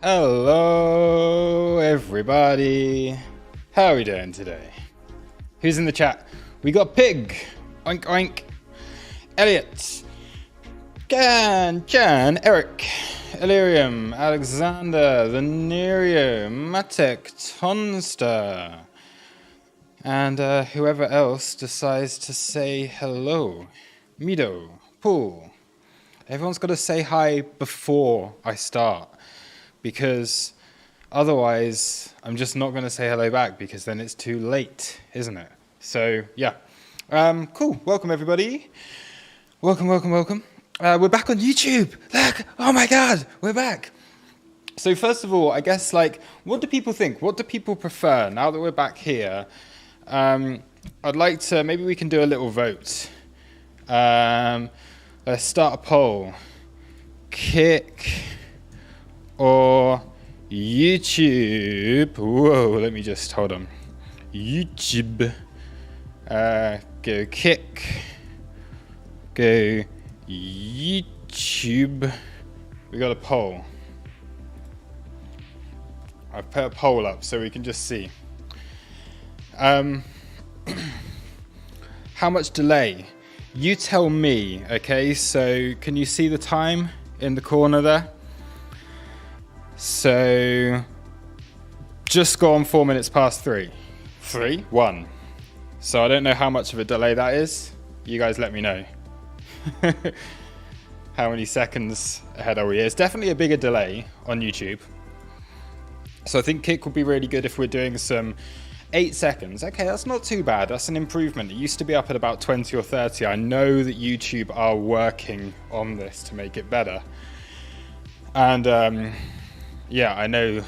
Hello, everybody. How are we doing today? Who's in the chat? We got Pig, Oink Oink, Elliot, Jan, Eric, Illyrium, Alexander, Venerio, Matek, Tonster, and whoever else decides to say hello. Mido, Paul. Everyone's got to say hi before I start, because otherwise I'm just not going to say hello back, because then it's too late, isn't it? So yeah, cool. Welcome everybody. Welcome. We're back on YouTube. Look, oh my God, we're back. So first of all, I guess, like, what do people think? What do people prefer now that we're back here? I'd like to, maybe we can do a little vote. Let's start a poll. Kick or YouTube? Whoa, let me just, hold on. YouTube. Go kick. Go YouTube. We got a poll. I've put a poll up so we can just see. How much delay? You tell me, okay? So can you see the time in the corner there? So just gone 4 minutes past 3. 3? 1. So I don't know how much of a delay that is. You guys let me know. How many seconds ahead are we? It's definitely a bigger delay on YouTube. So I think Kick would be really good if we're doing some 8 seconds. Okay, that's not too bad. That's an improvement. It used to be up at about 20 or 30. I know that YouTube are working on this to make it better. And yeah, I know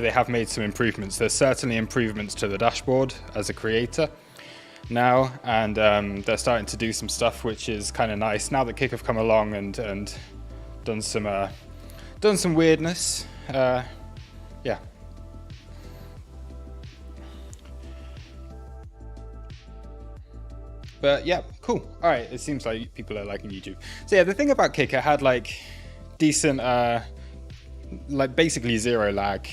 they have made some improvements. There's certainly improvements to the dashboard as a creator now, and they're starting to do some stuff which is kind of nice now that Kick have come along and done some weirdness. Yeah. But yeah, cool. All right, it seems like people are liking YouTube. So yeah, the thing about Kick, it had like decent, like basically zero lag.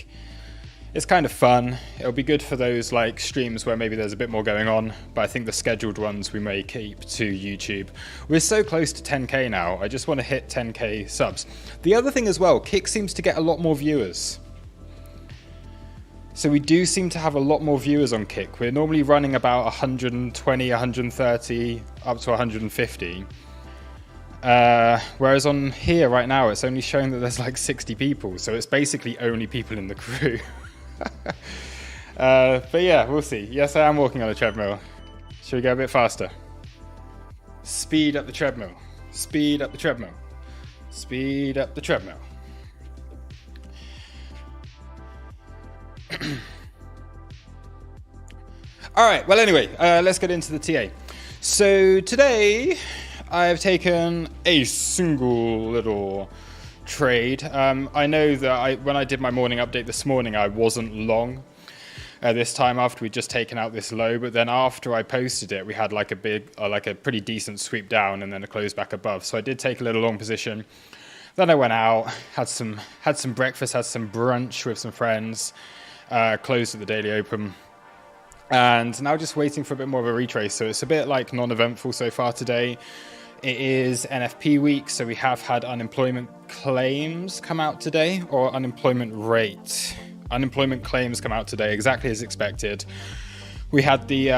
It's kind of fun. It'll be good for those like streams where maybe there's a bit more going on, but I think the scheduled ones we may keep to YouTube. We're so close to 10k now. I just want to hit 10k subs. The other thing as well, Kick seems to get a lot more viewers. So we do seem to have a lot more viewers on Kick. We're normally running about 120, 130, up to 150. Whereas on here right now, it's only showing that there's like 60 people. So it's basically only people in the crew. But yeah, we'll see. Yes, I am walking on a treadmill. Should we go a bit faster? Speed up the treadmill. Speed up the treadmill. Speed up the treadmill. All right, well, anyway, let's get into the TA. So today I've taken a single little trade. I know that when I did my morning update this morning, I wasn't long this time after we'd just taken out this low, but then after I posted it, we had like a big, like a pretty decent sweep down and then a close back above. So I did take a little long position. Then I went out, had some breakfast, had some brunch with some friends, closed at the daily open, and now just waiting for a bit more of a retrace. So it's a bit like non-eventful so far today. It is NFP week, so we have had unemployment claims come out today, or unemployment rate. Unemployment claims come out today, exactly as expected. We had the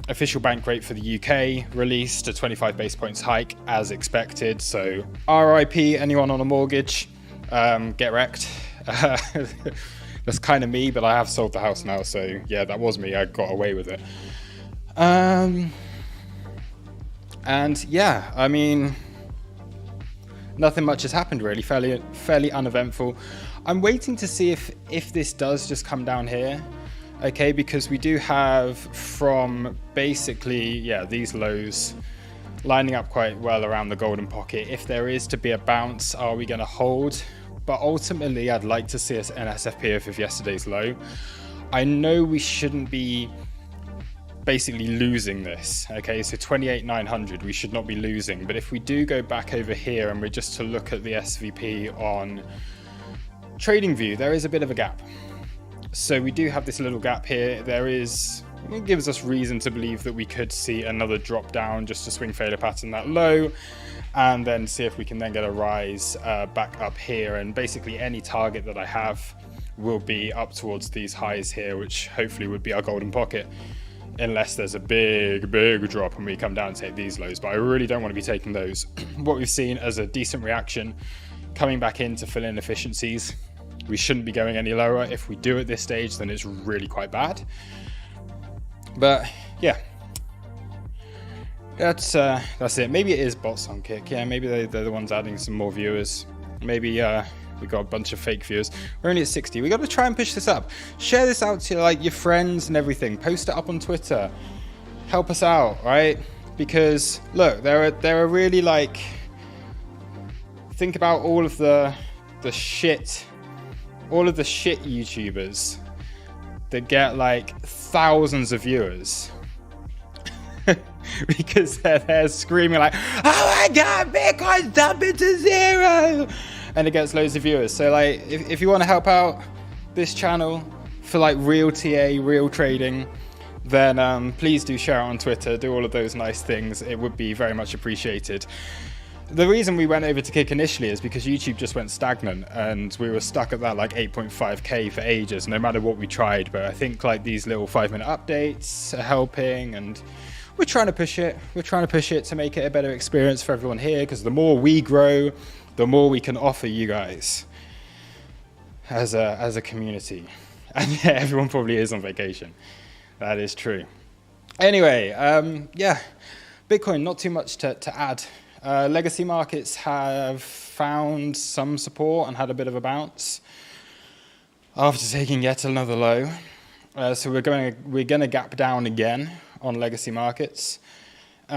official bank rate for the UK released, a 25 base points hike as expected. So RIP, anyone on a mortgage, get wrecked. That's kind of me, but I have sold the house now. So yeah, that was me. I got away with it. And yeah, I mean, nothing much has happened really, fairly uneventful. I'm waiting to see if this does just come down here. Okay, because we do have from basically, yeah, these lows lining up quite well around the golden pocket. If there is to be a bounce, are we going to hold? But ultimately, I'd like to see an SFP of yesterday's low. I know we shouldn't be basically losing this. Okay, so 28,900, we should not be losing. But if we do go back over here and we're just to look at the SVP on trading view, there is a bit of a gap. So we do have this little gap here. It gives us reason to believe that we could see another drop down just to swing failure pattern that low, and then see if we can then get a rise back up here. And basically any target that I have will be up towards these highs here, which hopefully would be our golden pocket, unless there's a big drop and we come down and take these lows. But I really don't want to be taking those. What we've seen as a decent reaction, coming back in to fill in efficiencies. We shouldn't be going any lower. If we do at this stage, then it's really quite bad. But yeah, that's it. Maybe it is bots on Kick. Yeah, maybe they're the ones adding some more viewers. Maybe we got a bunch of fake viewers. We're only at 60. We got to try and push this up. Share this out to like your friends and everything. Post it up on Twitter. Help us out, right? Because look, there are really like, think about all of the shit YouTubers that get like thousands of viewers because they're screaming like, oh my god, Bitcoin's dumping to zero, and it gets loads of viewers. So like, if you want to help out this channel for like real TA, real trading, then please do share it on Twitter, do all of those nice things. It would be very much appreciated. The reason we went over to Kick initially is because YouTube just went stagnant and we were stuck at that like 8.5k for ages, no matter what we tried. But I think like these little 5-minute updates are helping, and we're trying to push it. We're trying to push it to make it a better experience for everyone here, because the more we grow, the more we can offer you guys as a community. And yeah, everyone probably is on vacation. That is true. Anyway, yeah, Bitcoin, not too much to add. Legacy markets have found some support and had a bit of a bounce after taking yet another low. So we're going to gap down again on legacy markets. The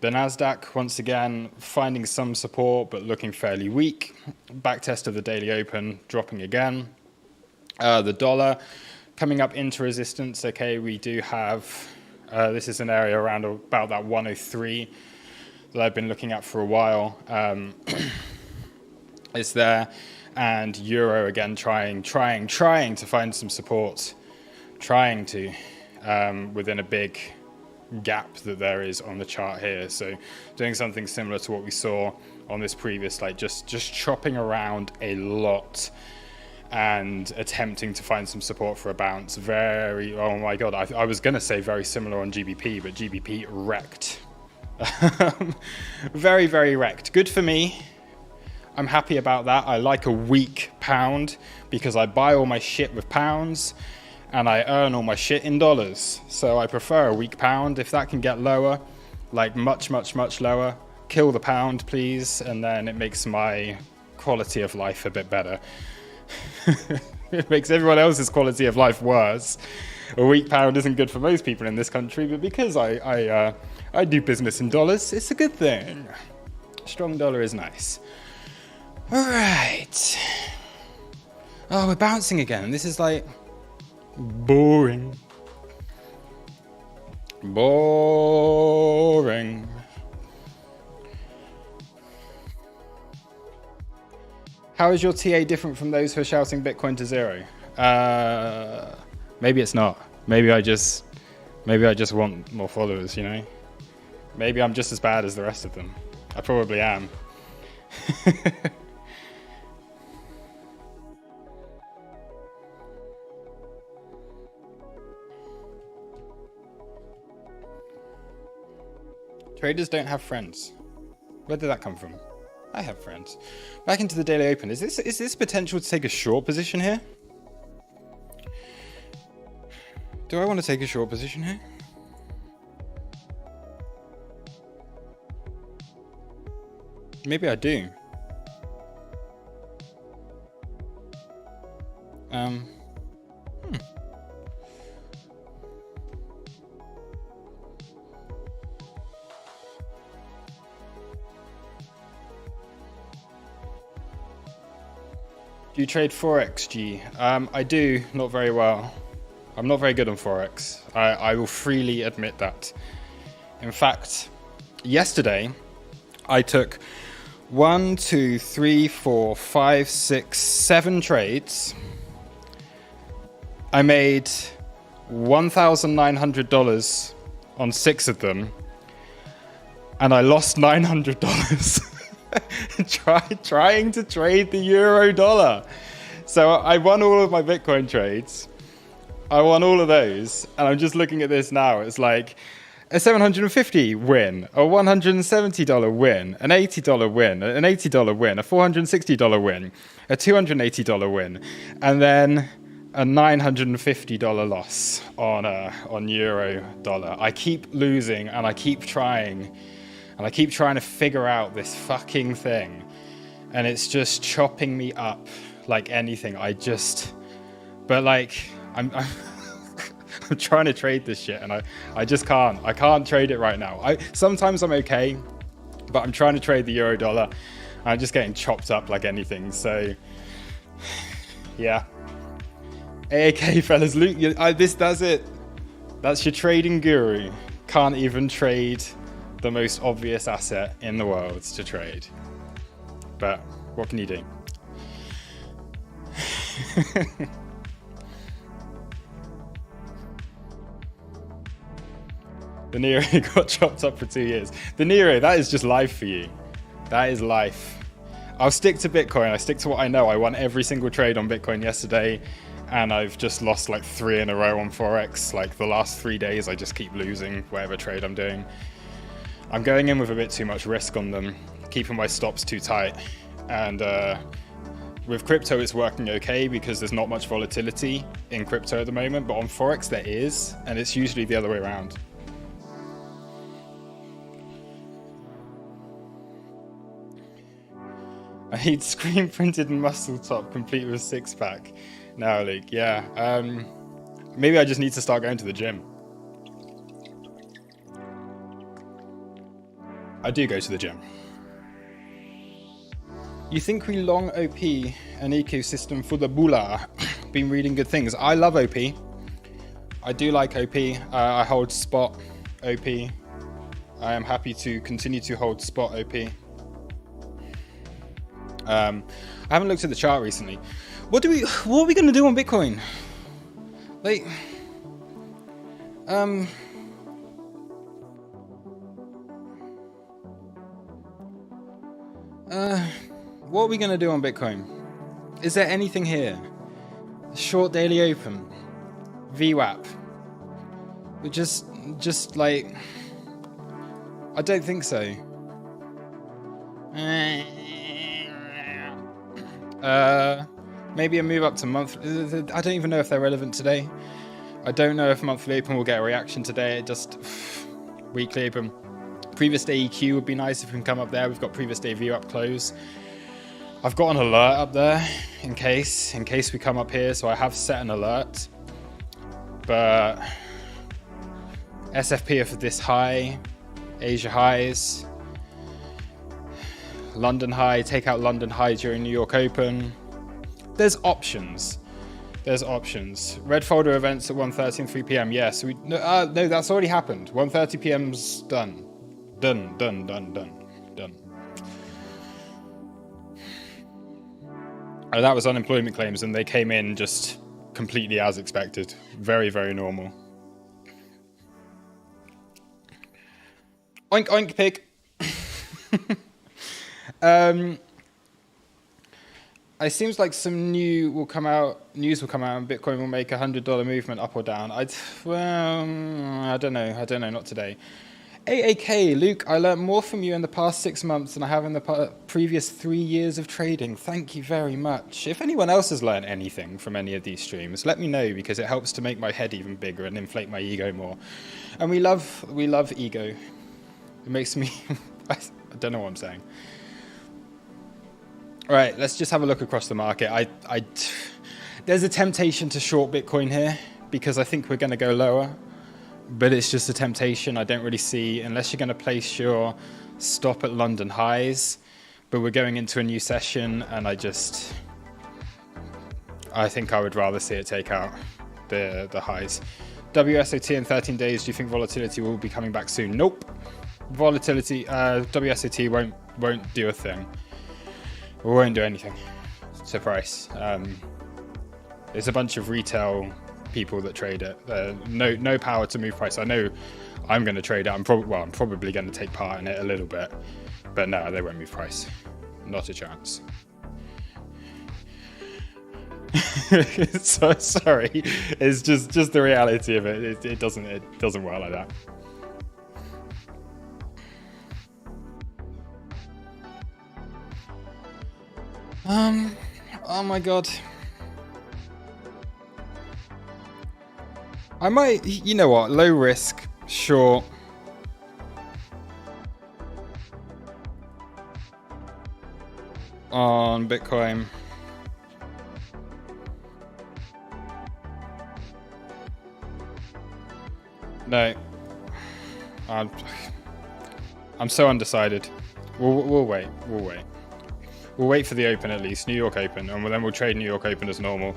Nasdaq once again finding some support but looking fairly weak. Backtest of the daily open dropping again. The dollar coming up into resistance. Okay, we do have this is an area around about that 103. That I've been looking at for a while. It's there, and euro again trying to find some support, within a big gap that there is on the chart here. So doing something similar to what we saw on this previous, like just chopping around a lot and attempting to find some support for a bounce. Oh my god, I was gonna say very similar on GBP, but GBP wrecked. Very wrecked. Good for me. I'm happy about that. I like a weak pound because I buy all my shit with pounds and I earn all my shit in dollars. So I prefer a weak pound. If that can get lower, like much lower, kill the pound, please. And then it makes my quality of life a bit better. It makes everyone else's quality of life worse. A weak pound isn't good for most people in this country, but because I do business in dollars, it's a good thing. Strong dollar is nice. All right. Oh, we're bouncing again. This is like boring. Boring. How is your TA different from those who are shouting Bitcoin to zero? Maybe it's not. Maybe I just want more followers, you know? Maybe I'm just as bad as the rest of them. I probably am. Traders don't have friends. Where did that come from? I have friends. Back into the daily open. Is this potential to take a short position here? Do I want to take a short position here? Maybe I do. Do you trade Forex, G? I do, not very well. I'm not very good on Forex. I will freely admit that. In fact, yesterday, I took 1, 2, 3, 4, 5, 6, 7 trades. I made $1,900 on 6 of them, and I lost $900 trying to trade the euro dollar. So I won all of my Bitcoin trades. I won all of those, and I'm just looking at this now. It's like a $750 win, a $170 win, an $80 win, an $80 win, a $460 win, a $280 win, and then a $950 loss on euro dollar. I keep losing, and I keep trying, and I keep trying to figure out this fucking thing, and it's just chopping me up like anything. But like I'm I'm trying to trade this shit, and I just can't. I can't trade it right now. Sometimes I'm okay, but I'm trying to trade the euro dollar. I'm just getting chopped up like anything. So yeah. AAK fellas, Luke, this does it. That's your trading guru. Can't even trade the most obvious asset in the world to trade. But what can you do? The Nero got chopped up for 2 years. The Nero, that is just life for you. That is life. I'll stick to Bitcoin. I stick to what I know. I won every single trade on Bitcoin yesterday, and I've just lost like 3 in a row on Forex. Like the last 3 days, I just keep losing whatever trade I'm doing. I'm going in with a bit too much risk on them, keeping my stops too tight. And with crypto, it's working okay because there's not much volatility in crypto at the moment, but on Forex there is, and it's usually the other way around. I need screen printed muscle top complete with 6-pack. Now, Luke, yeah. Maybe I just need to start going to the gym. I do go to the gym. You think we long OP an ecosystem for the Bula? Been reading good things. I love OP. I do like OP. I hold spot OP. I am happy to continue to hold spot OP. I haven't looked at the chart recently. What are we going to do on Bitcoin? Like, what are we going to do on Bitcoin? Is there anything here? Short daily open, VWAP. We just like, I don't think so. Maybe a move up to monthly. I don't even know if they're relevant today. I don't know if monthly open will get a reaction today. Just weekly open. Previous day EQ would be nice if we can come up there. We've got previous day view up close. I've got an alert up there in case we come up here. So I have set an alert. But SFP for this high, Asia highs, London high, take out London high during New York Open. There's options. Red folder events at 1:30 and 3 p.m. Yes, no, that's already happened. 1:30 p.m.'s done. Done. That was unemployment claims, and they came in just completely as expected. Very, very normal. Oink, oink, pig. It seems like some news will come out, and Bitcoin will make $100 movement up or down. I don't know, not today. AAK, Luke, I learned more from you in the past 6 months than I have in the previous 3 years of trading. Thank you very much. If anyone else has learned anything from any of these streams, let me know, because it helps to make my head even bigger and inflate my ego more. And we love ego. It makes me, I don't know what I'm saying. All right, let's just have a look across the market. There's a temptation to short Bitcoin here because I think we're going to go lower, but it's just a temptation. I don't really see, unless you're going to place your stop at London highs, but we're going into a new session, and I think I would rather see it take out the highs. WSOT in 13 days, do you think volatility will be coming back soon? Nope. Volatility, WSOT won't do a thing. We won't do anything to price. There's a bunch of retail people that trade it. No power to move price. I know I'm going to trade it. I'm probably going to take part in it a little bit, but no, they won't move price. Not a chance. So sorry. It's just the reality of it. It doesn't work like that. Oh my god. I might, you know what, low risk, short. On Bitcoin. No. I'm so undecided. We'll wait. We'll wait for the open at least, New York Open, and then we'll trade New York Open as normal.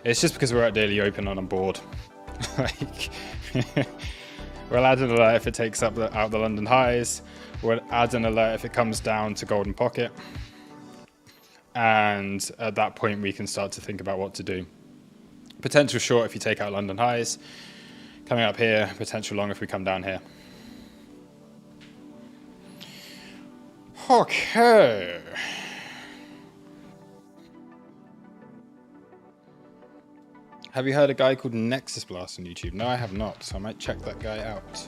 It's just because we're at daily open and I'm bored. Like, we'll add an alert if it takes out the London highs. We'll add an alert if it comes down to golden pocket. And at that point, we can start to think about what to do. Potential short if you take out London highs. Coming up here, potential long if we come down here. Okay. Have you heard a guy called Nexus Blast on YouTube? No, I have not, so I might check that guy out.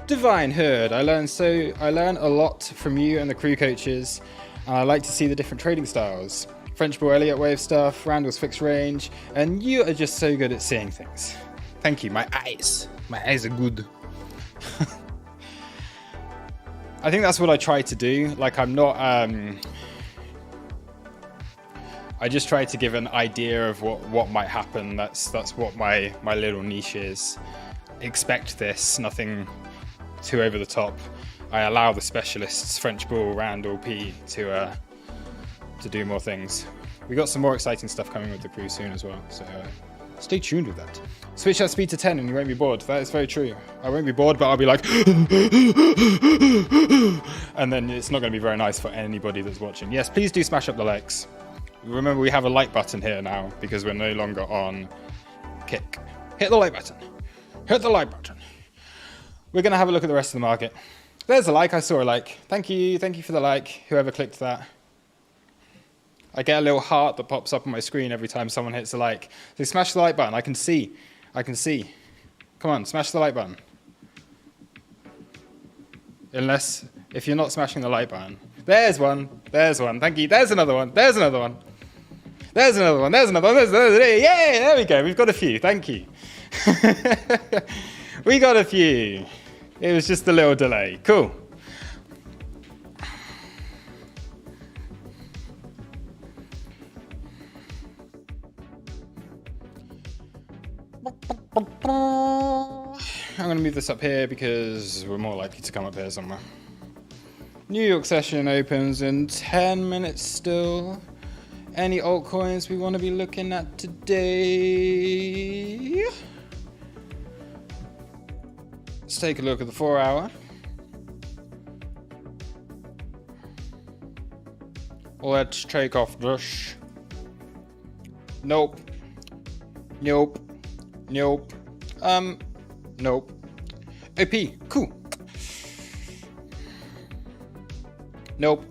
Divine Herd, I learn a lot from you and the crew coaches, and I like to see the different trading styles. French Bull Elliott wave stuff, Randall's fixed range, and you are just so good at seeing things. Thank you, my eyes are good. I think that's what I try to do. Like, I'm not, I just try to give an idea of what might happen. That's what my little niche is. Expect this, nothing too over the top. I allow the specialists, French Bull, Randall, P, to do more things. We got some more exciting stuff coming with the crew soon as well, so stay tuned with that. Switch that speed to 10 and you won't be bored. That is very true. I won't be bored, but I'll be like, and then it's not going to be very nice for anybody that's watching. Yes, please do smash up the likes. Remember, we have a like button here now because we're no longer on Kick. Hit the like button. Hit the like button. We're going to have a look at the rest of the market. There's a like. I saw a like. Thank you. Thank you for the like, whoever clicked that. I get a little heart that pops up on my screen every time someone hits a like. So smash the like button. I can see. Come on, smash the like button. Unless, if you're not smashing the like button. There's one. Thank you. There's another one. There's another one. Yay, there we go. We've got a few. Thank you. We got a few. It was just a little delay. Cool. I'm going to move this up here because we're more likely to come up here somewhere. New York session opens in 10 minutes still. Any altcoins we want to be looking at today? Let's take a look at the 4 hour. Let's take off this. Nope. Nope. OP, cool. Nope.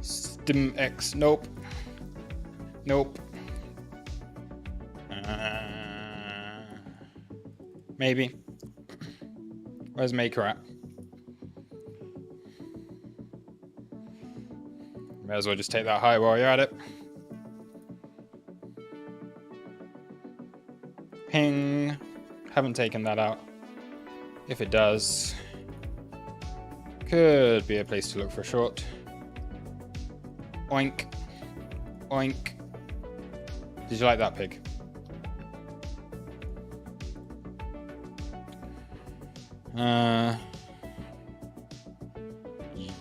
Stim X, nope. Maybe. Where's Maker at? May as well just take that high while you're at it. Ping. Haven't taken that out. If it does, could be a place to look for a short. Oink. Oink. Did you like that, pig?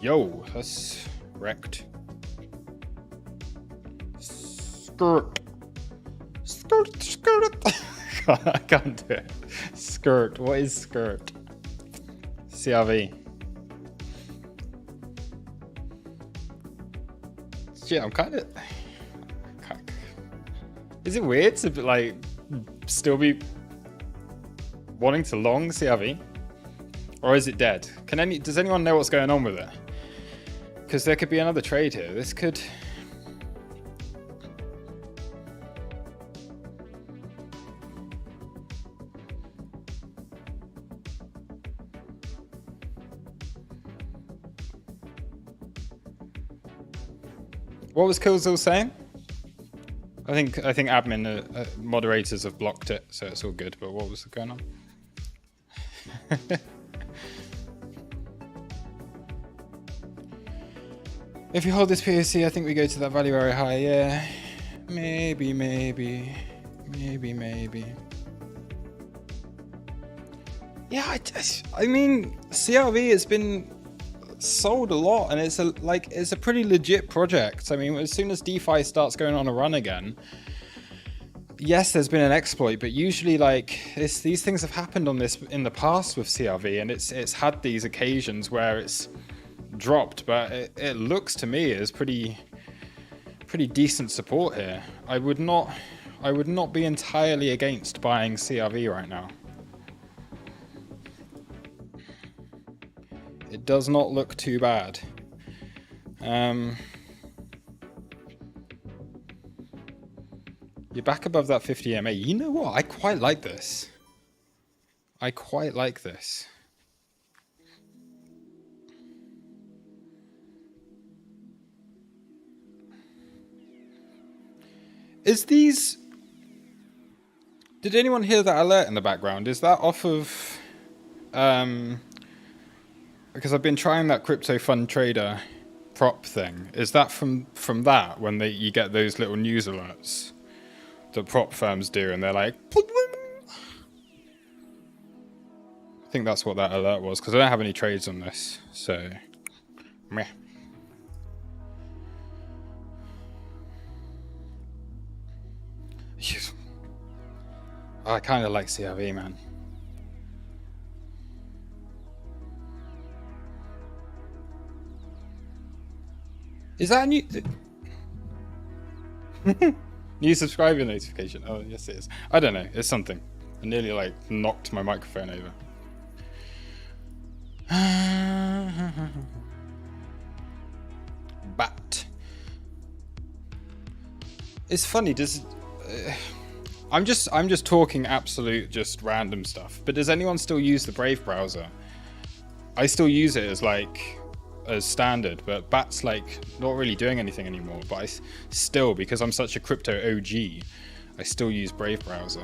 Yo, that's wrecked. Skirt. I can't do it. Skirt. What is skirt? CRV. Shit, I'm kind of... Is it weird to like still be wanting to long CRV? Or is it dead? Does anyone know what's going on with it? Because there could be another trade here. This could... What was Killzil saying? I think admin moderators have blocked it, so it's all good. But what was going on? If you hold this POC, I think we go to that value area high. Yeah, maybe. Yeah, I mean, CRV has been sold a lot, and it's a pretty legit project. I mean, as soon as DeFi starts going on a run again, yes, there's been an exploit, but usually these things have happened on this in the past with CRV, and it's had these occasions where it's dropped, but it looks to me as pretty decent support here. I would not be entirely against buying CRV right now. It does not look too bad. You're back above that 50 EMA. You know what? I quite like this. Did anyone hear that alert in the background? Is that off of... Because I've been trying that crypto fund trader prop thing. Is that from that, when you get those little news alerts that prop firms do, and they're like... I think that's what that alert was, because I don't have any trades on this, so... Meh. I kind of like CRV, man. Is that a new... new subscriber notification? Oh, yes it is. I don't know. It's something. I nearly knocked my microphone over. Bat. It's funny. I'm just talking absolute, just random stuff. But does anyone still use the Brave browser? I still use it as standard, but Bat's not really doing anything anymore. But I still, because I'm such a crypto OG, I still use Brave browser.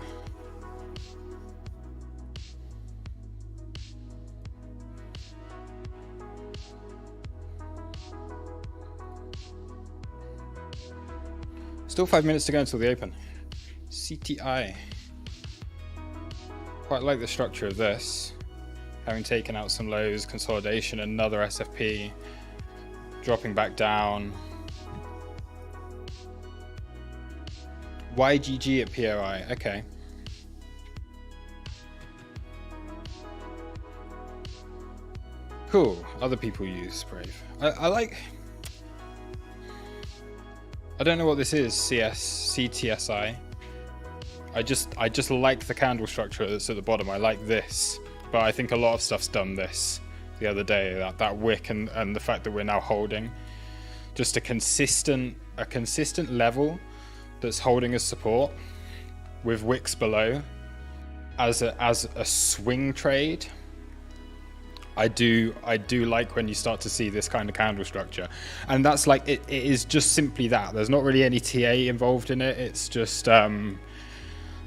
Still 5 minutes to go until the open. CTI. Quite like the structure of this. Having taken out some lows, consolidation, another SFP, dropping back down. YGG at POI, okay. Cool, other people use Brave. I don't know what this is, CTSI. I just like the candle structure that's at the bottom. I like this. But I think a lot of stuff's done this the other day, that wick and the fact that we're now holding just a consistent level that's holding as support with wicks below as a swing trade. I do like when you start to see this kind of candle structure, and that's it is just simply that. There's not really any TA involved in it. It's just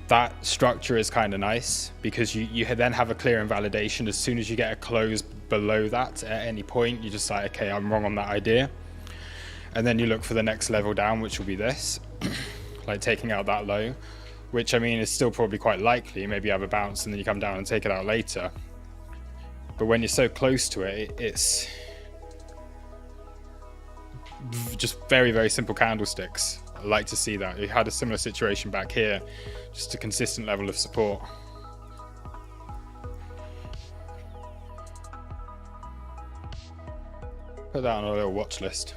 that structure is kind of nice because you then have a clear invalidation. As soon as you get a close below that at any point, you just like, okay, I'm wrong on that idea. And then you look for the next level down, which will be this, like taking out that low, which I mean is still probably quite likely. Maybe you have a bounce and then you come down and take it out later. But when you're so close to it, it's just very, very simple candlesticks. I like to see that. We had a similar situation back here, just a consistent level of support. Put that on a little watch list.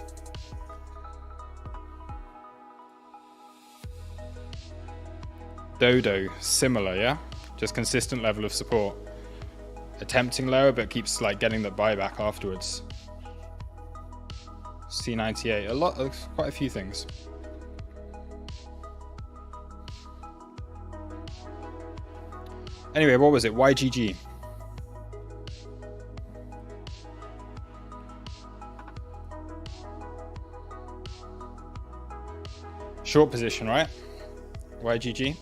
Dodo, similar, yeah? Just consistent level of support. Attempting lower, but keeps like getting the buyback afterwards. C98, a lot of, quite a few things. Anyway, what was it? YGG. Short position, right? YGG.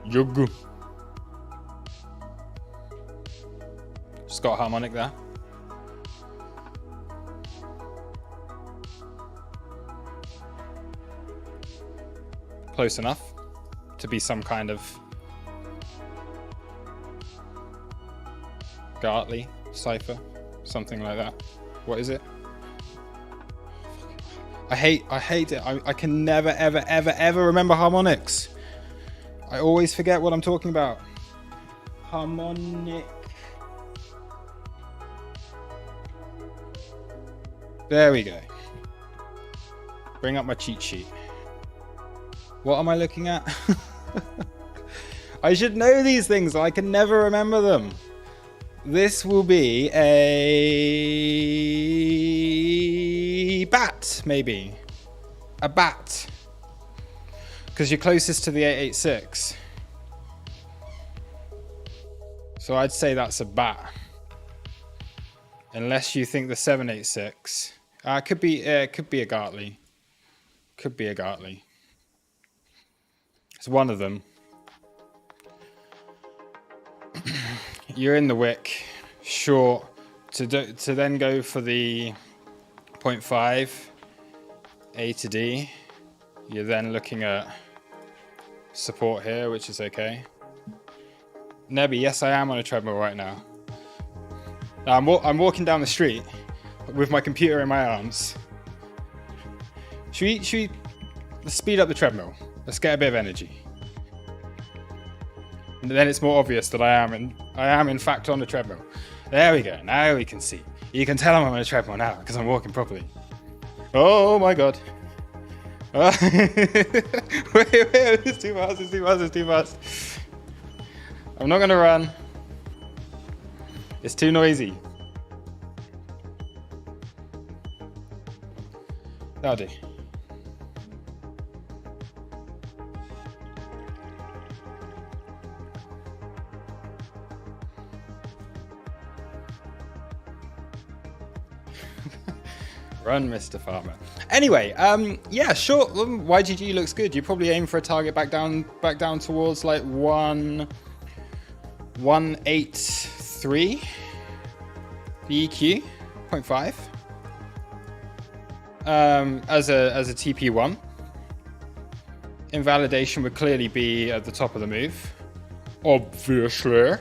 Yugu. Just got a harmonic there. Close enough to be some kind of Gartley cipher, something like that. What is it? I hate it. I can never, ever, ever, ever remember harmonics. I always forget what I'm talking about. Harmonic. There we go. Bring up my cheat sheet. What am I looking at? I should know these things. I can never remember them. This will be a bat, maybe. A bat. Because you're closest to the 886. So I'd say that's a bat. Unless you think the 786. Could be a Gartley. Could be a Gartley. It's one of them. You're in the wick, short, to then go for the 0.5 A to D. You're then looking at support here, which is okay. Nebby, yes, I am on a treadmill right now. I'm walking down the street with my computer in my arms. Should we let's speed up the treadmill? Let's get a bit of energy. And then it's more obvious that I am in fact on the treadmill. There we go. Now we can see. You can tell I'm on a treadmill now because I'm walking properly. Oh my god. Wait, it's too fast, it's too fast, it's too fast. I'm not gonna run. It's too noisy. That'll do. Run, Mr. Farmer. Anyway, yeah, sure. YGG looks good. You probably aim for a target back down towards like 183 EQ 0.5 as a TP1. Invalidation would clearly be at the top of the move, obviously.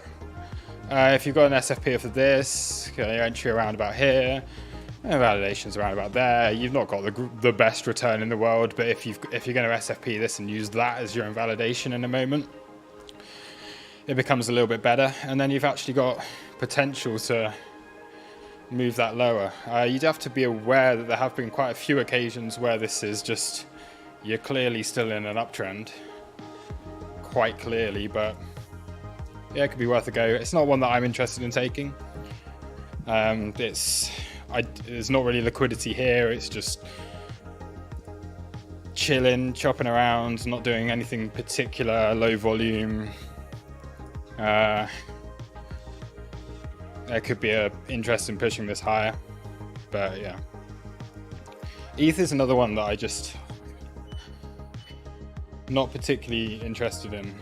If you've got an SFP for this, your entry around about here. Validation's around about there. You've not got the best return in the world, but if you're going to SFP this and use that as your invalidation in a moment, it becomes a little bit better. And then you've actually got potential to move that lower. You'd have to be aware that there have been quite a few occasions where this is just, you're clearly still in an uptrend, quite clearly, but yeah, it could be worth a go. It's not one that I'm interested in taking. There's not really liquidity here. It's just chilling, chopping around, not doing anything particular, low volume. There could be an interest in pushing this higher, but yeah. ETH is another one that I just not particularly interested in.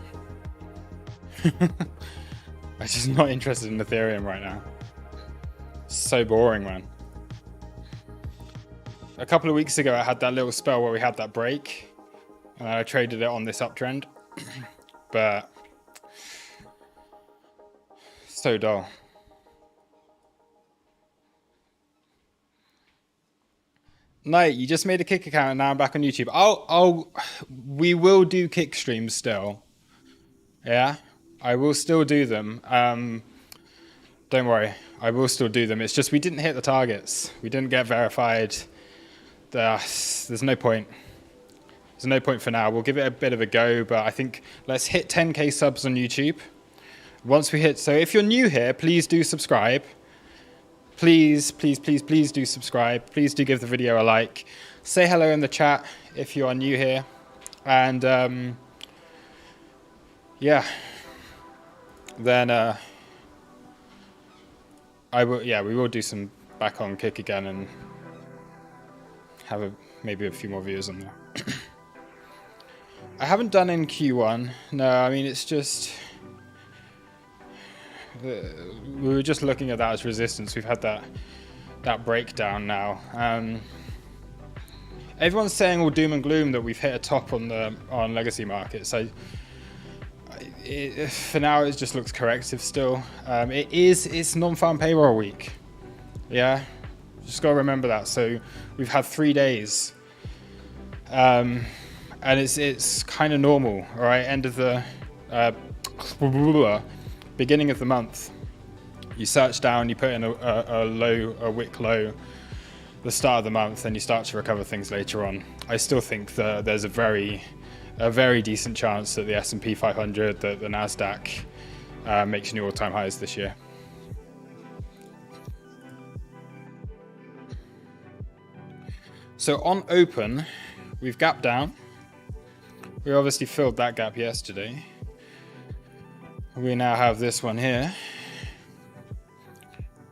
I'm just not interested in Ethereum right now. It's so boring, man. A couple of weeks ago, I had that little spell where we had that break, and I traded it on this uptrend, but so dull. Knight, you just made a Kick account, and now I'm back on YouTube. We will do Kick streams still. Yeah, I will still do them. Don't worry, I will still do them. It's just we didn't hit the targets. We didn't get verified. There's no point. There's no point for now. We'll give it a bit of a go, but I think let's hit 10K subs on YouTube. Once we hit, so if you're new here, please do subscribe. Please, please, please, please do subscribe. Please do give the video a like. Say hello in the chat if you are new here. And yeah, then we will do some back on kick again and have maybe a few more viewers on there. I haven't done in Q1. No, I mean, it's just... we were just looking at that as resistance. We've had that breakdown now. Everyone's saying all doom and gloom that we've hit a top on legacy markets. For now, it just looks corrective still. It's non-farm payroll week. Yeah, just gotta remember that. So we've had 3 days. And it's kind of normal, all right? End of the beginning of the month, you search down, you put in a wick low, the start of the month, and you start to recover things later on. I still think that there's a very decent chance that the S&P 500, that the Nasdaq makes new all-time highs this year. So on open, we've gapped down. We obviously filled that gap yesterday. We now have this one here.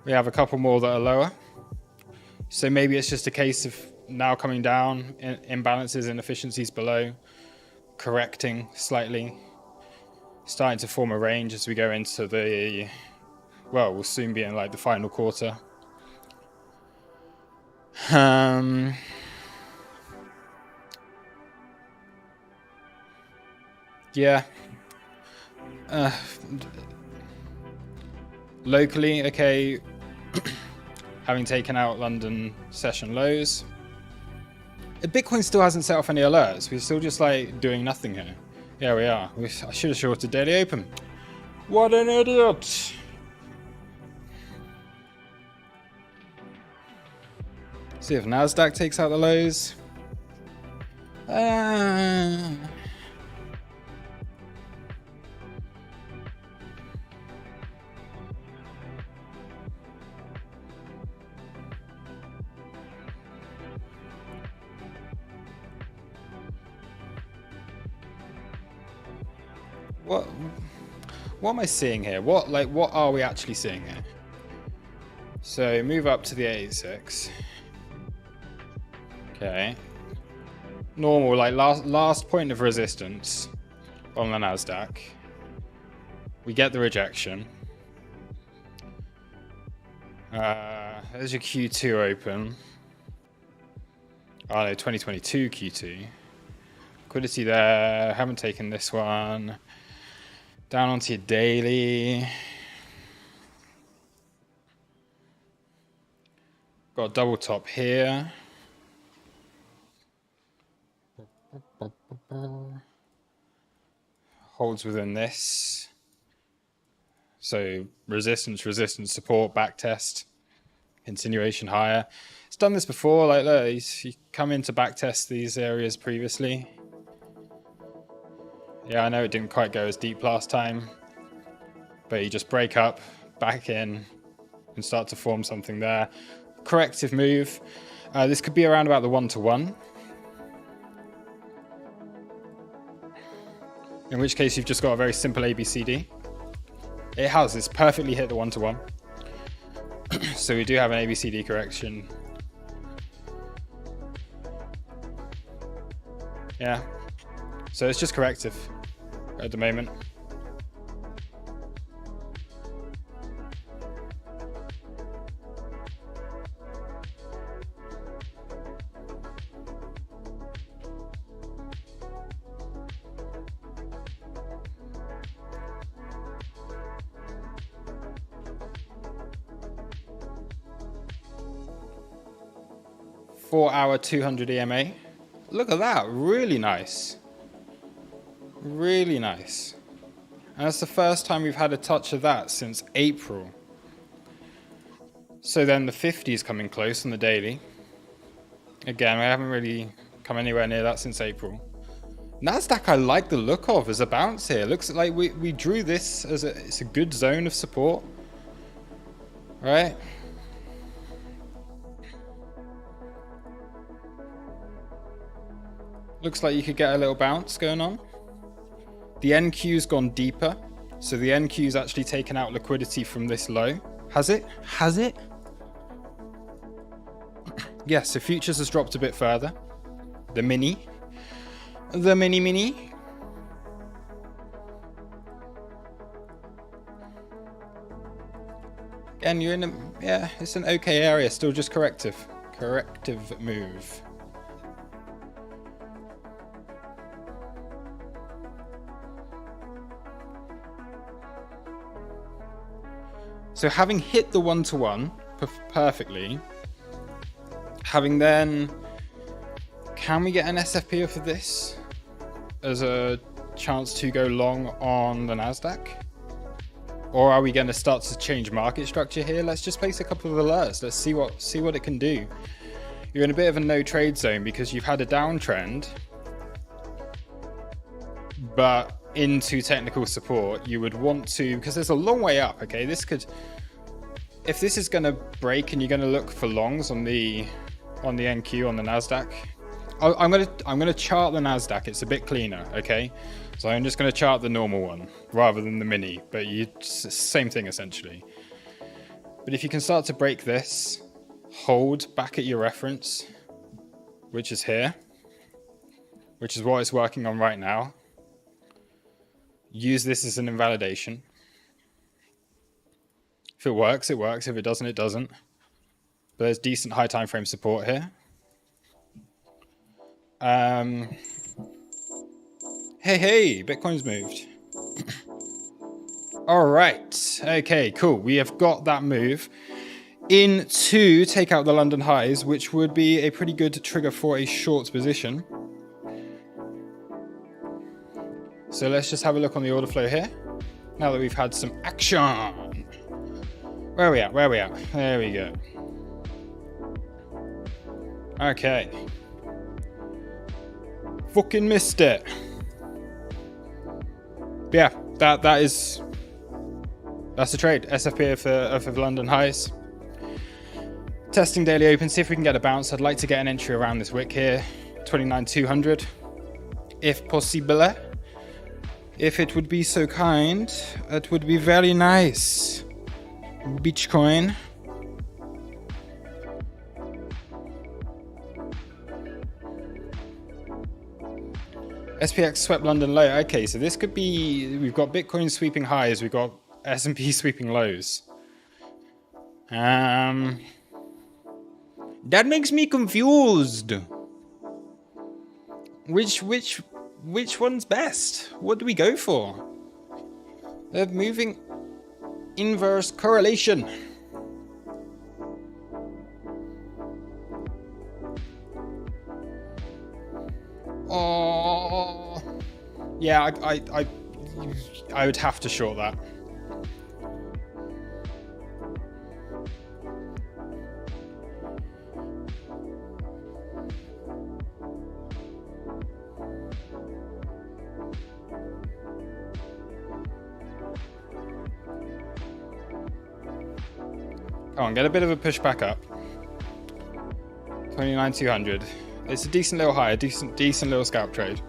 We have a couple more that are lower. So maybe it's just a case of now coming down, imbalances, inefficiencies below, correcting slightly, starting to form a range as we go into the, well, we'll soon be in like the final quarter. Yeah. Locally, okay, having taken out London session lows, Bitcoin still hasn't set off any alerts. We're still just like doing nothing here. Yeah, we are. I should have shorted daily open. What an idiot! See if Nasdaq takes out the lows. What am I seeing here? What are we actually seeing here? So move up to the 86. Okay. Normal, like last point of resistance on the Nasdaq. We get the rejection. There's your Q2 open. Oh no, 2022 Q2. Liquidity there. Haven't taken this one. Down onto your daily. Got a double top here. Holds within this. So resistance, support, back test, continuation higher. It's done this before. Like, look, you come in to back test these areas previously. Yeah, I know it didn't quite go as deep last time, but you just break up, back in, and start to form something there. Corrective move. This could be around about the 1-to-1. In which case you've just got a very simple ABCD. It has, it's perfectly hit the 1-to-1. So we do have an ABCD correction. Yeah. So it's just corrective at the moment. Four-hour 200 EMA. Look at that, really nice. Really nice. And that's the first time we've had a touch of that since April. So then the 50 is coming close on the daily. Again, we haven't really come anywhere near that since April. Nasdaq I like the look of as a bounce here. Looks like we drew this as it's a good zone of support. Right? Looks like you could get a little bounce going on. The NQ's gone deeper. So the NQ's actually taken out liquidity from this low. Has it? Has it? Yes, so futures has dropped a bit further. The mini. The mini. Again, you're in a, yeah, it's an okay area. Still just corrective move. So having hit the 1-to-1 perfectly, having then, can we get an SFP off of this as a chance to go long on the Nasdaq? Or are we going to start to change market structure here? Let's just place a couple of alerts. Let's see what it can do. You're in a bit of a no trade zone because you've had a downtrend, but into technical support, you would want to, because there's a long way up. Okay, this could, if this is going to break and you're going to look for longs on the NQ on the Nasdaq, I'm gonna chart the Nasdaq. It's a bit cleaner. Okay, so I'm just going to chart the normal one rather than the mini, but same thing essentially. But if you can start to break this, hold back at your reference, which is here, which is what it's working on right now. Use this as an invalidation. If it works, it works. If it doesn't, it doesn't. But there's decent high time frame support here. Hey, Bitcoin's moved. All right. Okay, cool. We have got that move in to take out the London highs, which would be a pretty good trigger for a short position. So let's just have a look on the order flow here. Now that we've had some action. Where are we at? There we go. Okay. Fucking missed it. But yeah, that's the trade. SFP of London highs. Testing daily open, see if we can get a bounce. I'd like to get an entry around this wick here. 29,200. If possible. If it would be so kind, it would be very nice. Bitcoin. SPX swept London low. Okay, so this could be, we've got Bitcoin sweeping highs, we've got S&P sweeping lows. That makes me confused. Which one's best? What do we go for? They're moving inverse correlation. Oh, yeah, I would have to short that. Come on, get a bit of a push back up. 29,200. It's a decent little high, a decent little scalp trade.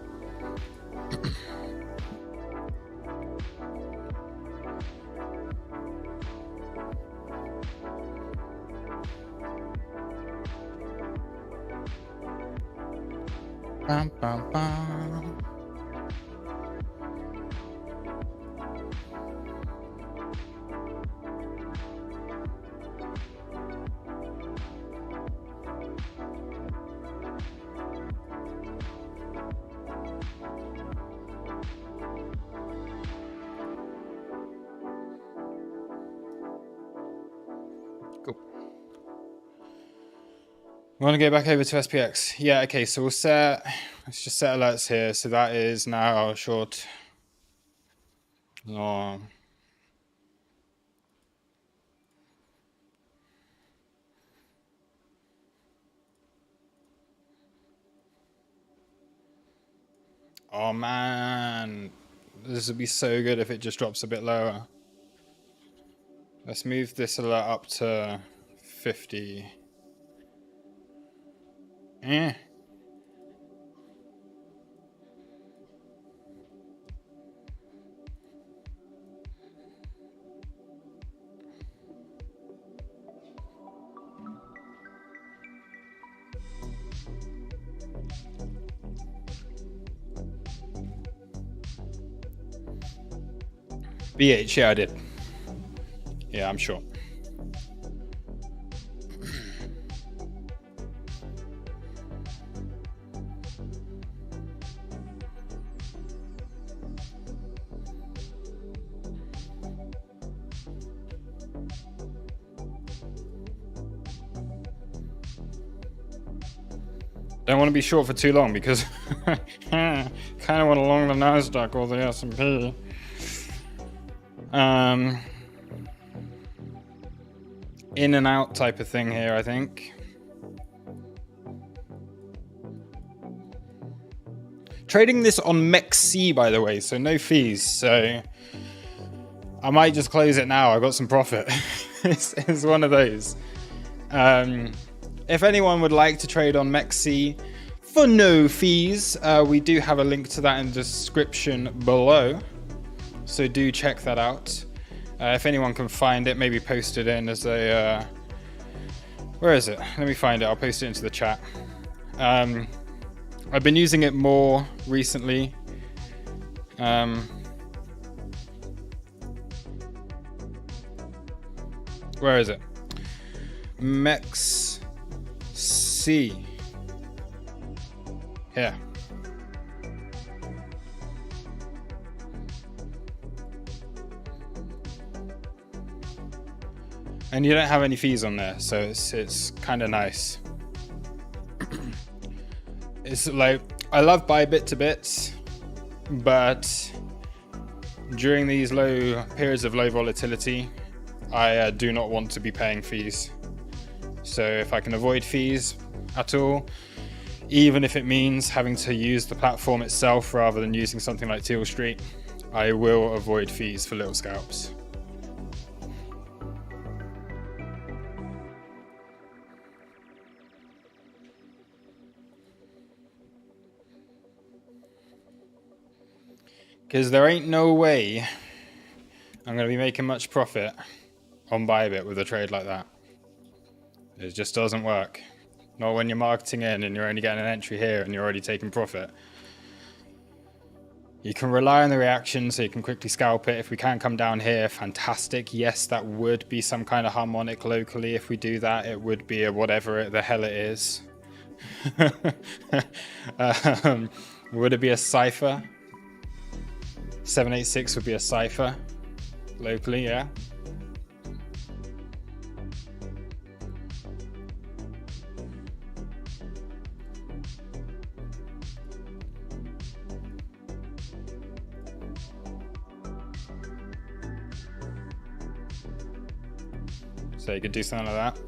Bum, bum, bum. Cool. We want to go back over to SPX. Yeah, okay, so let's just set alerts here. So that is now short long. Oh man, this would be so good if it just drops a bit lower. Let's move this alert up to 50. Eh. BH, yeah, I did. Yeah, I'm sure. Don't want to be short for too long because kind of want to long the Nasdaq or the S&P. In and out type of thing here, I think. Trading this on MEXC, by the way, so no fees. So I might just close it now. I got some profit. It's one of those. If anyone would like to trade on MEXC for no fees, we do have a link to that in the description below. So do check that out. If anyone can find it, maybe post it in as a... where is it? Let me find it. I'll post it into the chat. I've been using it more recently. Where is it? MEXC. Here. And you don't have any fees on there, so it's kind of nice. It's like, I love Bybit to bits, but during these low periods of low volatility, I do not want to be paying fees. So if I can avoid fees at all, even if it means having to use the platform itself rather than using something like Teal Street, I will avoid fees for little scalps. Because there ain't no way I'm going to be making much profit on Bybit with a trade like that. It just doesn't work. Not when you're marketing in and you're only getting an entry here and you're already taking profit. You can rely on the reaction so you can quickly scalp it. If we can come down here, fantastic. Yes, that would be some kind of harmonic locally. If we do that, it would be a whatever the hell it is. Would it be a cipher? 786 would be a cipher locally, yeah. So you could do something like that.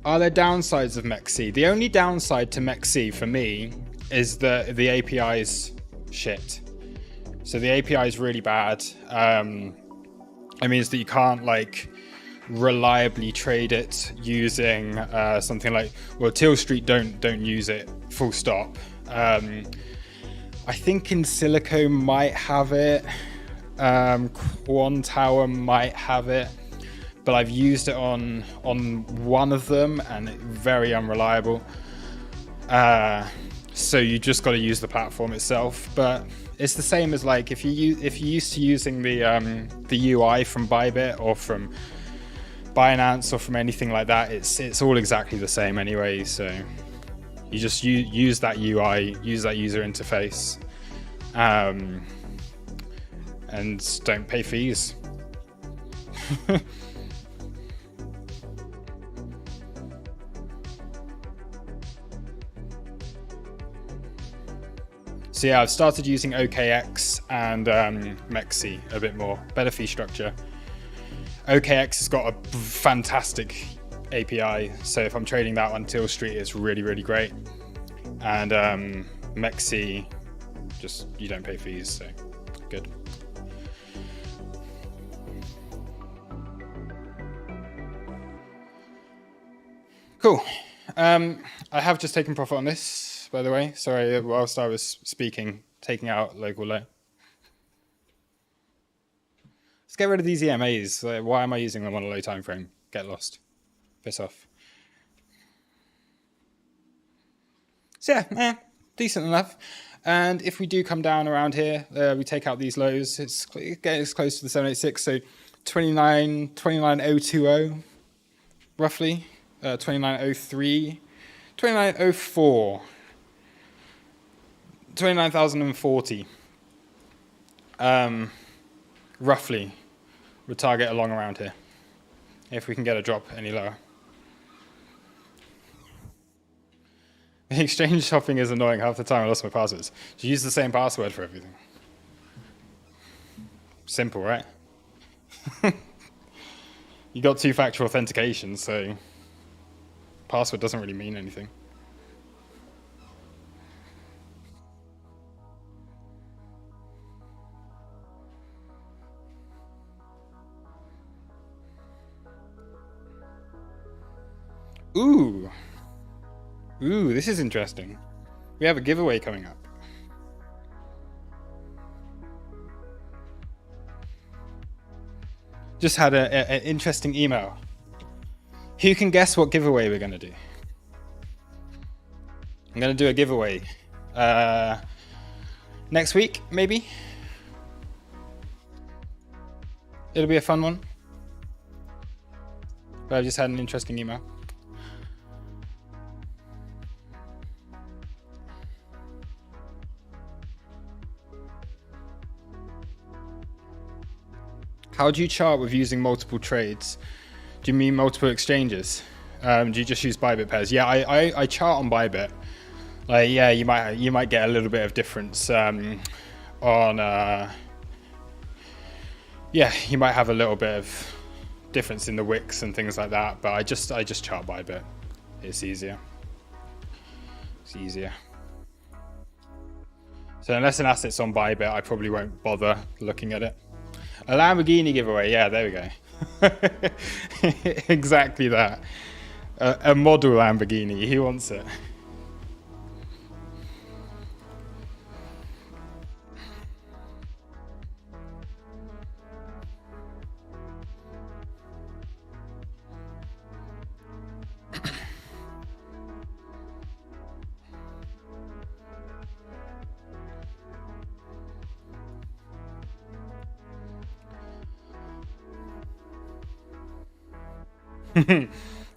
Are there downsides of MEXC? The only downside to MEXC for me is the API's shit. So the API is really bad. It means that you can't like reliably trade it using something like, well, Teal Street don't use it, full stop. I think InSilico might have it. Quantower might have it, but I've used it on one of them and it's very unreliable. So you just got to use the platform itself. But it's the same as like if you're used to using the UI from Bybit or from Binance or from anything like that, it's all exactly the same anyway. So you just use that UI, use that user interface, and don't pay fees. So yeah, I've started using OKX and MEXC a bit more. Better fee structure. OKX has got a fantastic API, so if I'm trading that on Teal Street, it's really, really great. And Mexi, just you don't pay fees, so good. Cool. I have just taken profit on this, by the way. Sorry, whilst I was speaking, taking out local low. Let's get rid of these EMAs. Why am I using them on a low time frame? Get lost. Piss off. So yeah, decent enough. And if we do come down around here, we take out these lows. It gets close to the 786, so 29,020 roughly. 2903, 2904, 29,040. Roughly, would target along around here if we can get a drop any lower. Exchange shopping is annoying. Half the time I lost my passwords. Just use the same password for everything. Simple, right? You got two-factor authentication, so password doesn't really mean anything. Ooh, this is interesting. We have a giveaway coming up. Just had an interesting email. Who can guess what giveaway we're going to do? I'm going to do a giveaway next week, maybe. It'll be a fun one. But I've just had an interesting email. How do you chart with using multiple trades? Do you mean multiple exchanges? Do you just use Bybit pairs? Yeah, I chart on Bybit. Like, yeah, you might get a little bit of difference on. Yeah, you might have a little bit of difference in the wicks and things like that. But I just chart Bybit. It's easier. It's easier. So unless an asset's on Bybit, I probably won't bother looking at it. A Lamborghini giveaway, yeah, there we go. Exactly that. A model Lamborghini, who wants it?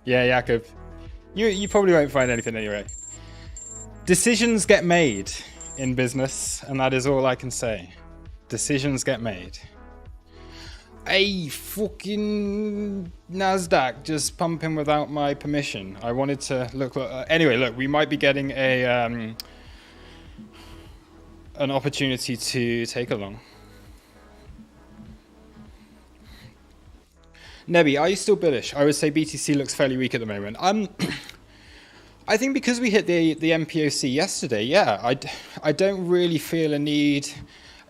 Yeah, Jakob. You probably won't find anything anyway. Decisions get made in business, and that is all I can say. Decisions get made. Hey, fucking NASDAQ just pumping without my permission. I wanted to look. Anyway, look, we might be getting an opportunity to take a long. Nebby, are you still bullish? I would say BTC looks fairly weak at the moment. I think because we hit the MPOC yesterday, yeah, I don't really feel a need.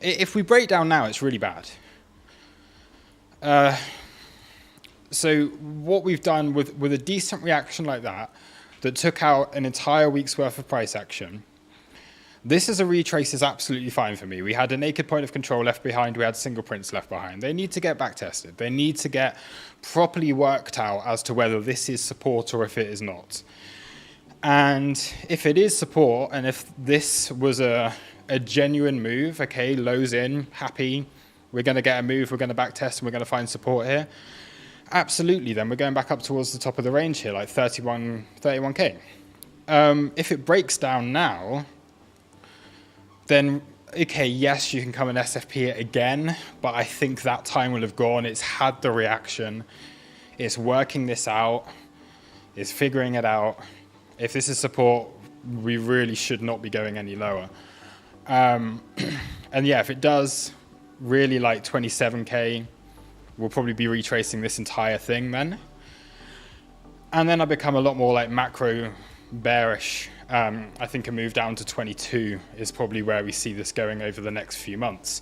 If we break down now, it's really bad. So what we've done with a decent reaction like that took out an entire week's worth of price action, this as a retrace is absolutely fine for me. We had a naked point of control left behind. We had single prints left behind. They need to get back tested. They need to get properly worked out as to whether this is support or if it is not. And if it is support, and if this was a genuine move, okay, lows in, happy, we're going to get a move, we're going to back test, and we're going to find support here, absolutely, then we're going back up towards the top of the range here, like 31K. If it breaks down now, then, okay, yes, you can come and SFP it again, but I think that time will have gone. It's had the reaction. It's working this out. It's figuring it out. If this is support, we really should not be going any lower. And yeah, if it does really like 27K, we'll probably be retracing this entire thing then. And then I become a lot more like macro bearish. I think a move down to 22 is probably where we see this going over the next few months.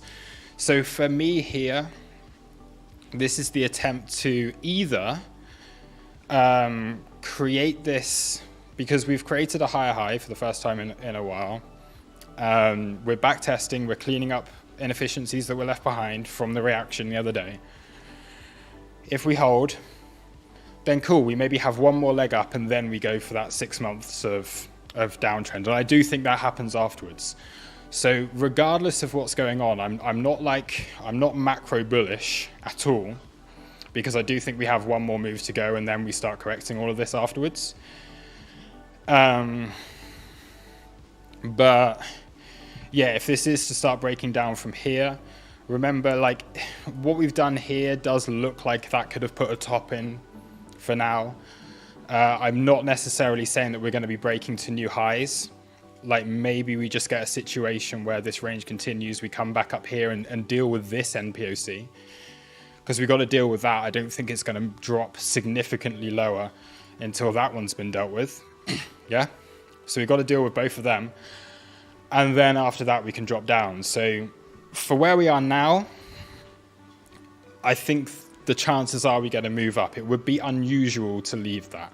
So for me here, this is the attempt to either create this, because we've created a higher high for the first time in a while. We're back testing, we're cleaning up inefficiencies that were left behind from the reaction the other day. If we hold, then cool, we maybe have one more leg up and then we go for that 6 months of downtrend. And I do think that happens afterwards. So regardless of what's going on, I'm not macro bullish at all, because I do think we have one more move to go and then we start correcting all of this afterwards. But yeah, if this is to start breaking down from here, remember, like, what we've done here does look like that could have put a top in for now. I'm not necessarily saying that we're going to be breaking to new highs. Like, maybe we just get a situation where this range continues, we come back up here and deal with this NPOC. Because we've got to deal with that. I don't think it's going to drop significantly lower until that one's been dealt with. Yeah? So we've got to deal with both of them. And then after that, we can drop down. So for where we are now, I think the chances are we're going to move up. It would be unusual to leave that.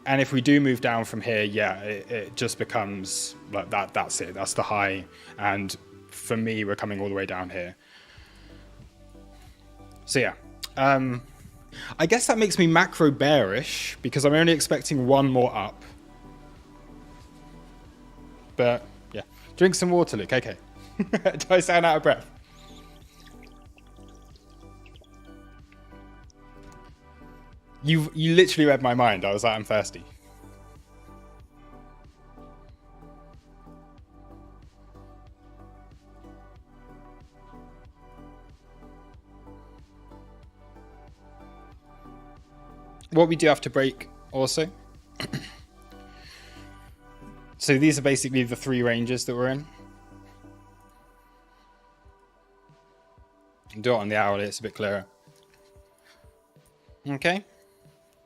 And if we do move down from here, yeah, it just becomes like that. That's it. That's the high. And for me, we're coming all the way down here. So yeah, I guess that makes me macro bearish because I'm only expecting one more up. But yeah, drink some water, Luke. Okay. Do I sound out of breath? You literally read my mind. I was like, I'm thirsty. What we do have to break also. So these are basically the 3 ranges that we're in. Do it on the hourly, it's a bit clearer. Okay.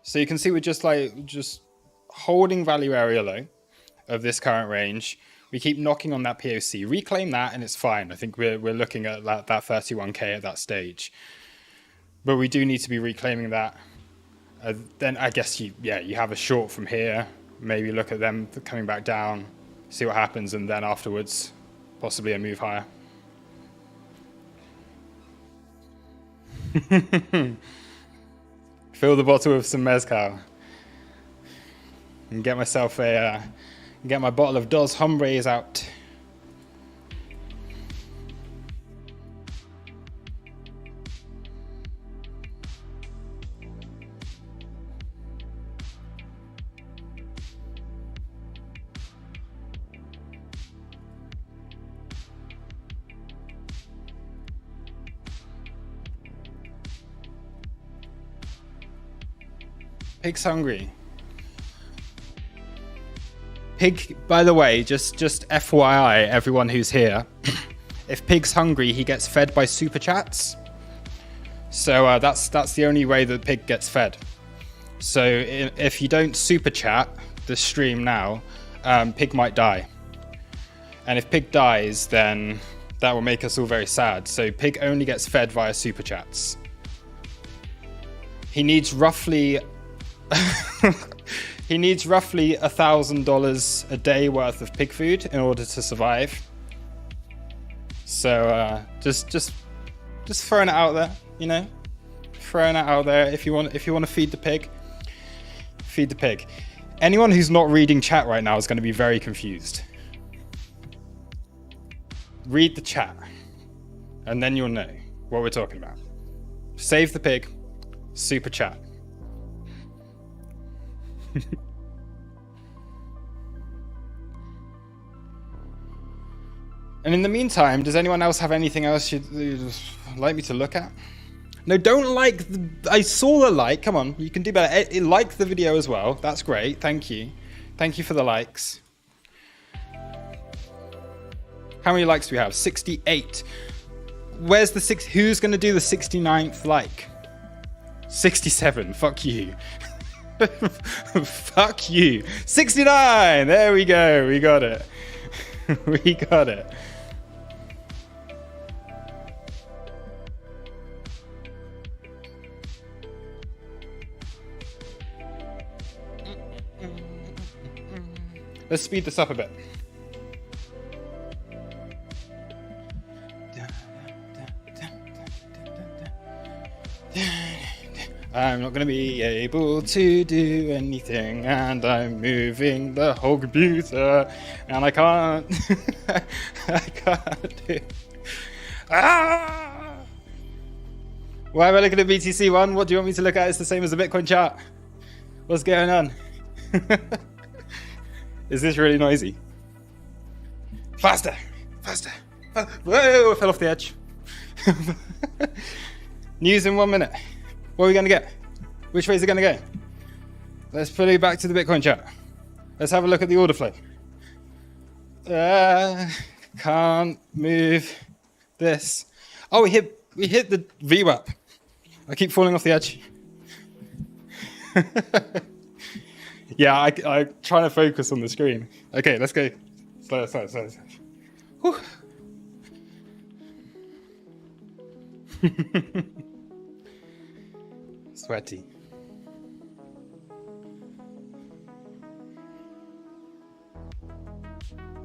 So you can see we're just holding value area low of this current range. We keep knocking on that POC, reclaim that, and it's fine. I think we're looking at that 31k at that stage. But we do need to be reclaiming that. Then I guess you have a short from here. Maybe look at them coming back down, see what happens, and then afterwards, possibly a move higher. Fill the bottle with some mezcal and get myself get my bottle of Dos Hombres out. Pig's hungry. Pig, by the way, just FYI, everyone who's here, if Pig's hungry, he gets fed by super chats. So that's the only way that Pig gets fed. So if you don't super chat the stream now, Pig might die. And if Pig dies, then that will make us all very sad. So Pig only gets fed via super chats. He needs roughly $1,000 a day worth of pig food in order to survive. So just throwing it out there, you know, throwing it out there. If you want to feed the pig, feed the pig. Anyone who's not reading chat right now is going to be very confused. Read the chat, and then you'll know what we're talking about. Save the pig, super chat. And in the meantime, does anyone else have anything else you'd like me to look at? No, don't like. I saw the like. Come on, you can do better. Like the video as well. That's great. Thank you. Thank you for the likes. How many likes do we have? 68. Where's the six? Who's going to do the 69th like? 67. Fuck you. Fuck you. 69. There we go. We got it. We got it. Let's speed this up a bit. I'm not going to be able to do anything, and I'm moving the whole computer, and I can't. I can't do it. Ah! Why am I looking at BTC1? What do you want me to look at? It's the same as the Bitcoin chart. What's going on? Is this really noisy? Faster! Faster! Whoa, I fell off the edge. News in 1 minute. What are we going to get? Which way is it going to go? Let's put it back to the Bitcoin chart. Let's have a look at the order flow. Can't move this. Oh, we hit the VWAP. I keep falling off the edge. Yeah, I'm trying to focus on the screen. Okay, let's go. Slow. Whew. Sweaty.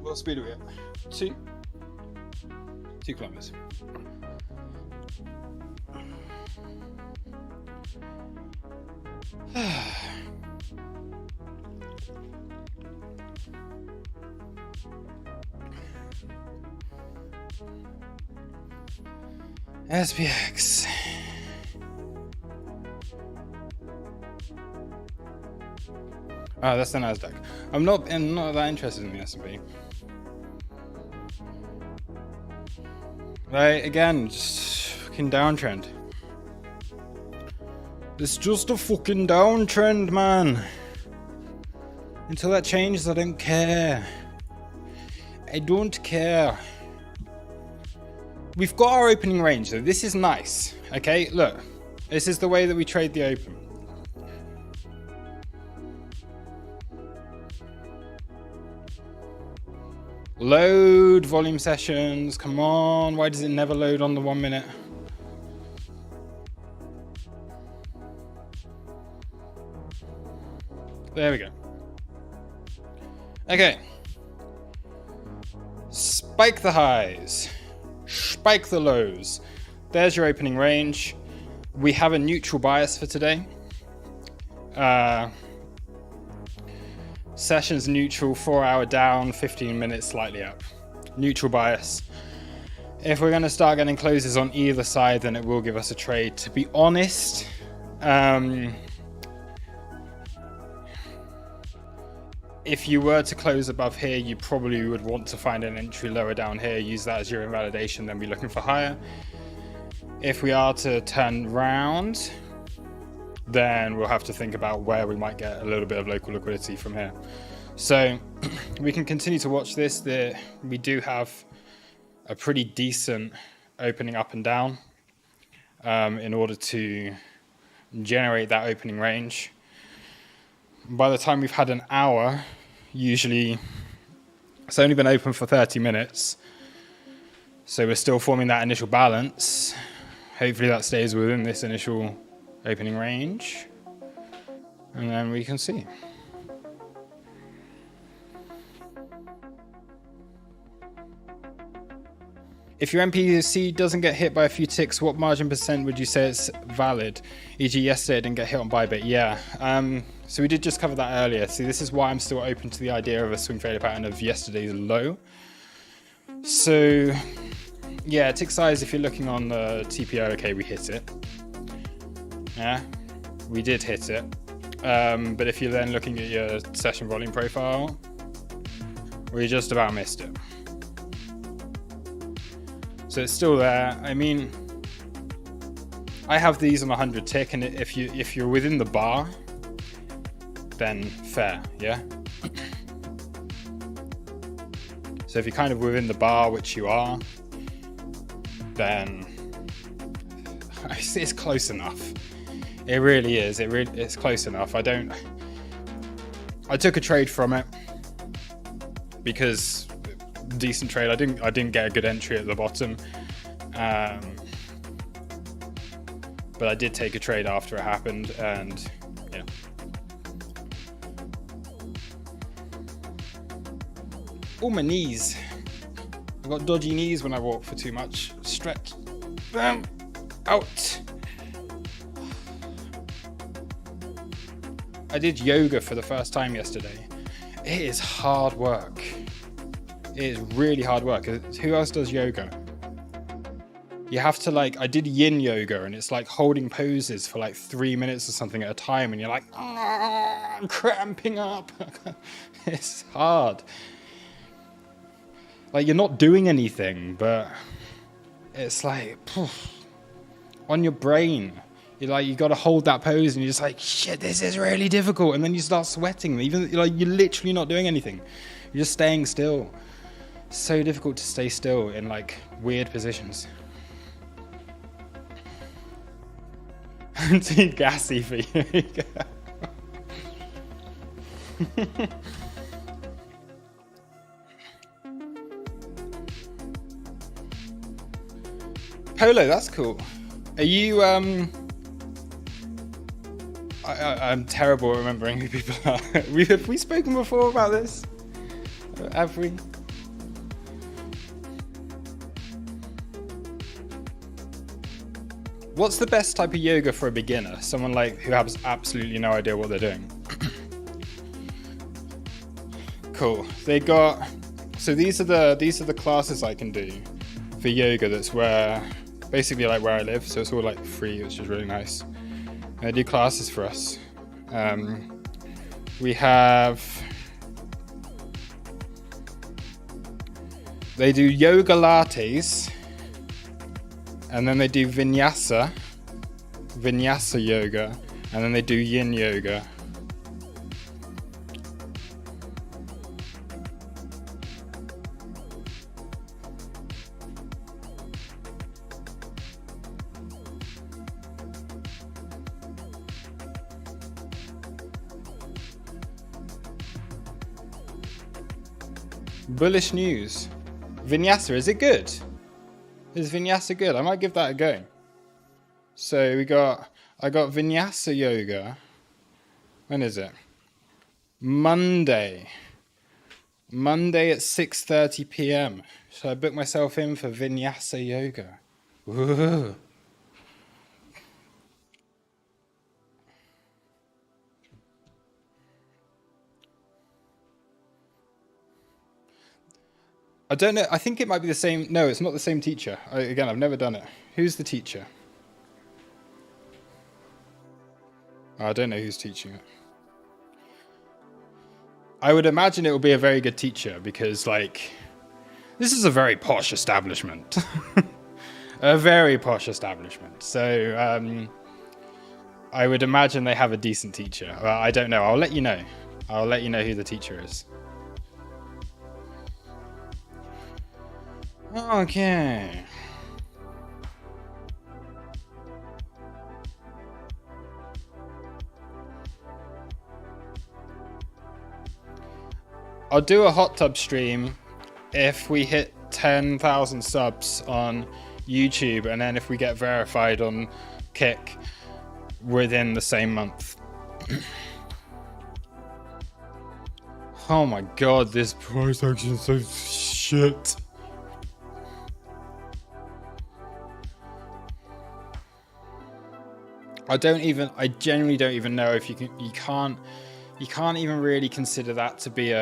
What speed are we at? 2 kilometers. SPX. Oh, that's the Nasdaq. I'm not that interested in the S&P. Right, again, just fucking downtrend. It's just a fucking downtrend, man. Until that changes, I don't care. I don't care. We've got our opening range, so this is nice. Okay, look. This is the way that we trade the open. Load volume sessions. Come on. Why does it never load on the 1 minute? There we go. Okay. Spike the highs. Spike the lows. There's your opening range. We have a neutral bias for today. Sessions neutral, 4 hour down, 15 minutes slightly up. Neutral bias. If we're going to start getting closes on either side, then it will give us a trade. To be honest, if you were to close above here, you probably would want to find an entry lower down here, use that as your invalidation, then be looking for higher. If we are to turn round, then we'll have to think about where we might get a little bit of local liquidity from here. So we can continue to watch this. We do have a pretty decent opening up and down in order to generate that opening range. By the time we've had an hour, usually it's only been open for 30 minutes. So we're still forming that initial balance. Hopefully that stays within this initial opening range. And then we can see. If your MPC doesn't get hit by a few ticks, what margin percent would you say it's valid? E.g. yesterday it didn't get hit on buy bit. Yeah. So we did just cover that earlier. See, this is why I'm still open to the idea of a swing failure pattern of yesterday's low. So yeah, tick size, if you're looking on the TPO, okay, we hit it. Yeah, we did hit it. But if you're then looking at your session volume profile, we just about missed it. So it's still there. I mean, I have these on 100 tick, and if you're within the bar, then fair, yeah? So if you're kind of within the bar, which you are, then it's close enough. It really is. It's close enough. I took a trade from it because decent trade. I didn't get a good entry at the bottom, but I did take a trade after it happened, and yeah. Oh, my knees. I've got dodgy knees when I walk for too much. Stretch them out. I did yoga for the first time yesterday. It is hard work. It is really hard work. Who else does yoga? You have to I did yin yoga, and it's like holding poses for like 3 minutes or something at a time, and you're like, I'm cramping up. It's hard. Like, you're not doing anything, but it's like, on your brain. You got to hold that pose, and you're just like, shit, this is really difficult. And then you start sweating, even you're literally not doing anything. You're just staying still. It's so difficult to stay still in weird positions. I'm too gassy for you. Polo, that's cool. Are you I'm terrible at remembering who people are. Have we spoken before about this? Have we? What's the best type of yoga for a beginner? Someone who has absolutely no idea what they're doing. Cool. So these are the classes I can do for yoga. That's basically where I live. So it's all free, which is really nice. They do classes for us. They do yoga lattes, and then they do vinyasa yoga, and then they do yin yoga. Bullish news. Vinyasa, is it good? Is Vinyasa good? I might give that a go. So I got Vinyasa yoga. When is it? Monday at 6:30 p.m. Should I book myself in for Vinyasa yoga? Woo. I don't know. I think it might be the same. No, it's not the same teacher. Again, I've never done it. Who's the teacher? I don't know who's teaching it. I would imagine it will be a very good teacher because, this is a very posh establishment. A very posh establishment. So, I would imagine they have a decent teacher. Well, I don't know. I'll let you know. I'll let you know who the teacher is. Okay. I'll do a hot tub stream if we hit 10,000 subs on YouTube, and then if we get verified on Kick within the same month. Oh my god, this price action is so shit. I genuinely don't even know if you can't even really consider that to be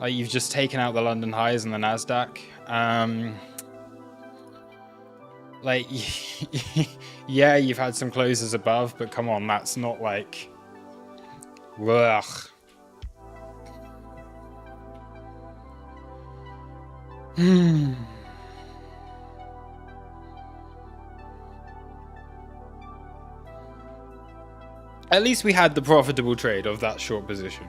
you've just taken out the London highs and the Nasdaq. Yeah, you've had some closes above, but come on, that's not ugh. At least we had the profitable trade of that short position.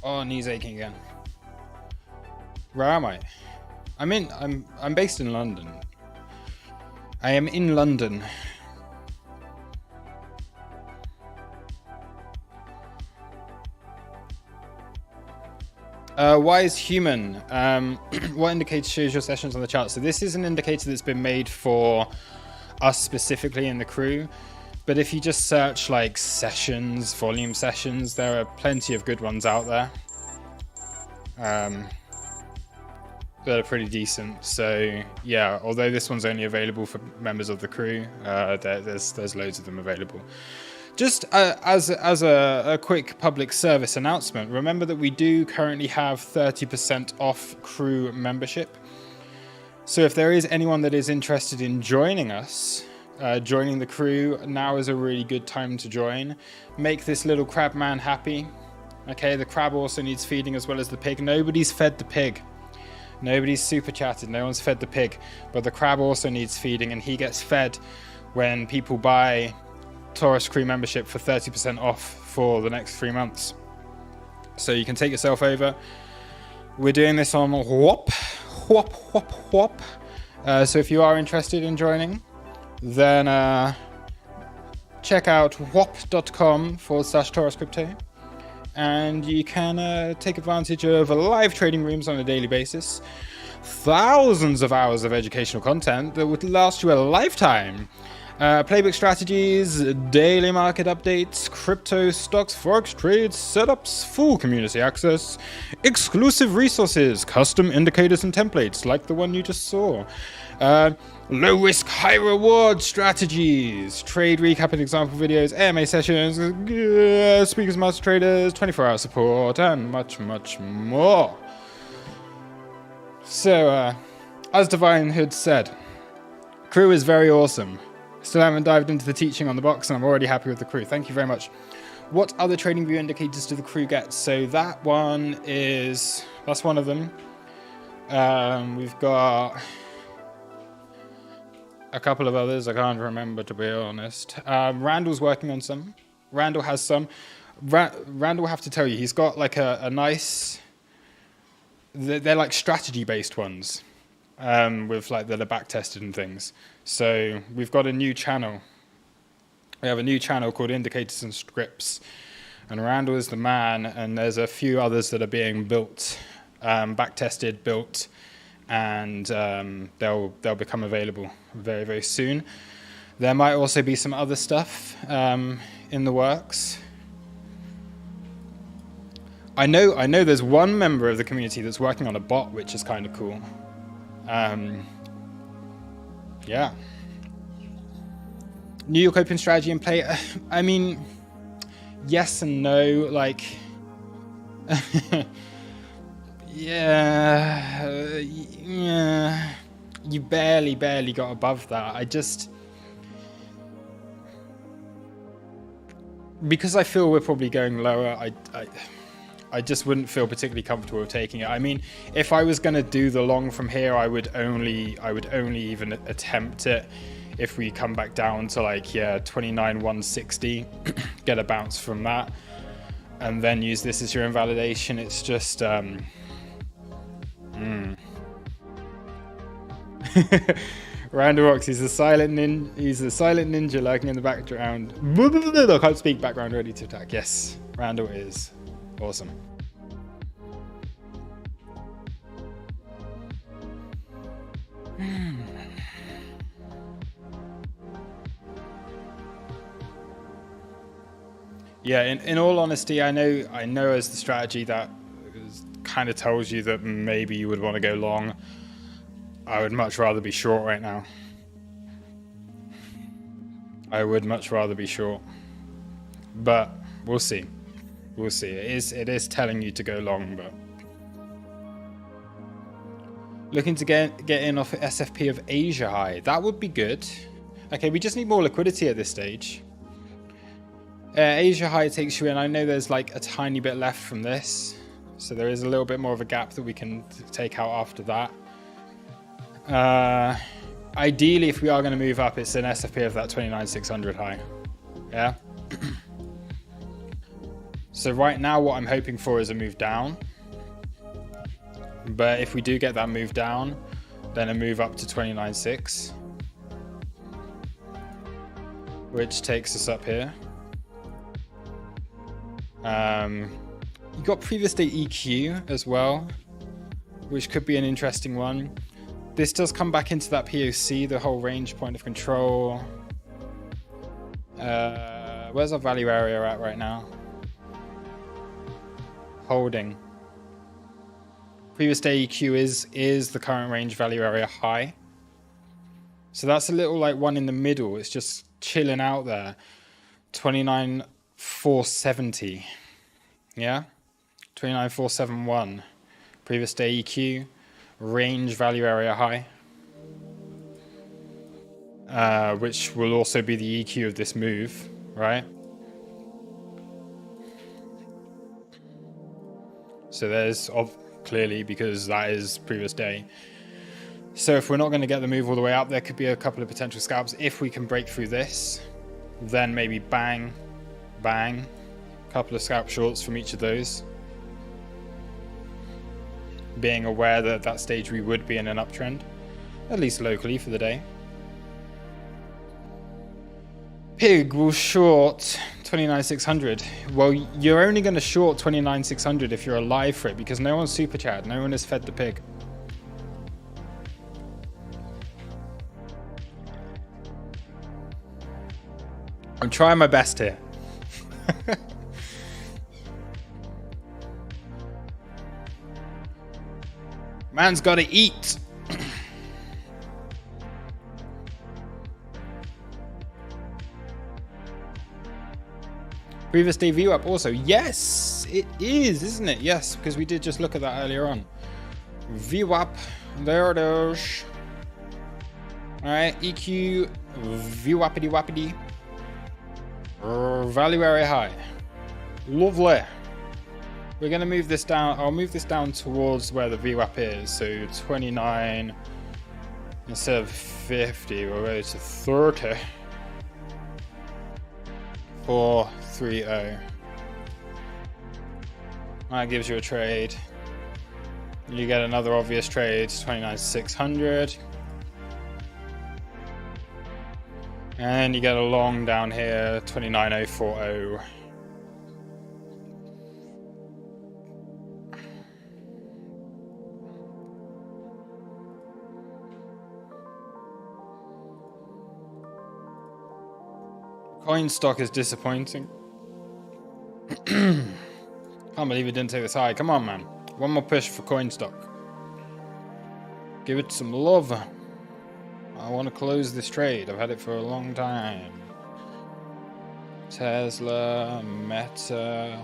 Oh, knees aching again. Where am I? I'm based in London. I am in London. Why is human? What indicator shows your sessions on the chart? So this is an indicator that's been made for us specifically in the crew. But if you just search like sessions, volume sessions, there are plenty of good ones out there. That are pretty decent. So yeah, although this one's only available for members of the crew, there's loads of them available. Just as a quick public service announcement, remember that we do currently have 30% off crew membership. So if there is anyone that is interested in joining us, joining the crew, now is a really good time to join. Make this little crab man happy. Okay, the crab also needs feeding as well as the pig. Nobody's fed the pig. Nobody's super chatted. No one's fed the pig. But the crab also needs feeding, and he gets fed when people buy Taurus crew membership for 30% off for the next 3 months. So you can take yourself over. We're doing this on Whop. So if you are interested in joining, then check out whop.com/Taurus Crypto. And you can take advantage of live trading rooms on a daily basis, thousands of hours of educational content that would last you a lifetime, playbook strategies, daily market updates, crypto stocks, forex trades, setups, full community access, exclusive resources, custom indicators and templates like the one you just saw, low risk, high reward strategies, trade recap and example videos, AMA sessions, speakers, master traders, 24-hour support, and much, much more. So, as Divine Hood said, crew is very awesome. Still haven't dived into the teaching on the box, and I'm already happy with the crew. Thank you very much. What other trading view indicators do the crew get? So that's one of them. We've got a couple of others. I can't remember, to be honest. Randall's working on some. Randall has some. Randall will have to tell you, he's got like a nice... They're like strategy-based ones. With like that are back tested and things. So we've got a new channel. We have a new channel called Indicators and Scripts, and Randall is the man. And there's a few others that are being built, back tested, built, and they'll become available very, very soon. There might also be some other stuff in the works. I know there's one member of the community that's working on a bot, which is kind of cool. Yeah. New York Open strategy in play. I mean, yes and no. Like, yeah. You barely got above that. Because I feel we're probably going lower. I just wouldn't feel particularly comfortable with taking it. I mean, if I was going to do the long from here, I would only even attempt it if we come back down to like 29,160, get a bounce from that, and then use this as your invalidation. It's just Randall Rocks, he's a silent ninja lurking in the background. I can't speak. Background ready to attack. Yes, Randall is awesome. Yeah, in all honesty, I know as the strategy that kind of tells you that maybe you would want to go long. I would much rather be short right now. I would much rather be short. But we'll see. We'll see. It is telling you to go long, but looking to get in off SFP of Asia High. That would be good. Okay, we just need more liquidity at this stage. Asia High takes you in. I know there's like a tiny bit left from this, so there is a little bit more of a gap that we can take out after that. Ideally, if we are going to move up, it's an SFP of that 29,600 high. Yeah. So right now what I'm hoping for is a move down. But if we do get that move down, then a move up to 29.6, which takes us up here. You got previous day EQ as well, which could be an interesting one. This does come back into that POC, the whole range point of control. Where's our value area at right now? Holding. Previous day EQ is the current range value area high. So that's a little like one in the middle. It's just chilling out there. 29,470. Yeah? 29,471. Previous day EQ. Range value area high. Which will also be the EQ of this move, right? So there's clearly, because that is previous day. So if we're not going to get the move all the way up, there could be a couple of potential scalps. If we can break through this, then maybe bang, bang, a couple of scalp shorts from each of those. Being aware that at that stage we would be in an uptrend, at least locally for the day. Pig will short 29,600. Well, you're only going to short 29,600 if you're alive for it, because no one's super chat. No one has fed the pig. I'm trying my best here. Man's got to eat. Previous day view up also. Yes, it is, isn't it? Yes, because we did just look at that earlier on. View up. There it is. Alright, EQ. View uppity wappity. Value area high. Lovely. We're going to move this down. I'll move this down towards where the view up is. So 29 instead of 50. We'll go to 30. 430. That gives you a trade. You get another obvious trade, 29,600. And you get a long down here, 29,040. Coin stock is disappointing. Can't believe it didn't take this high. Come on, man. One more push for coin stock. Give it some love. I want to close this trade. I've had it for a long time. Tesla, Meta,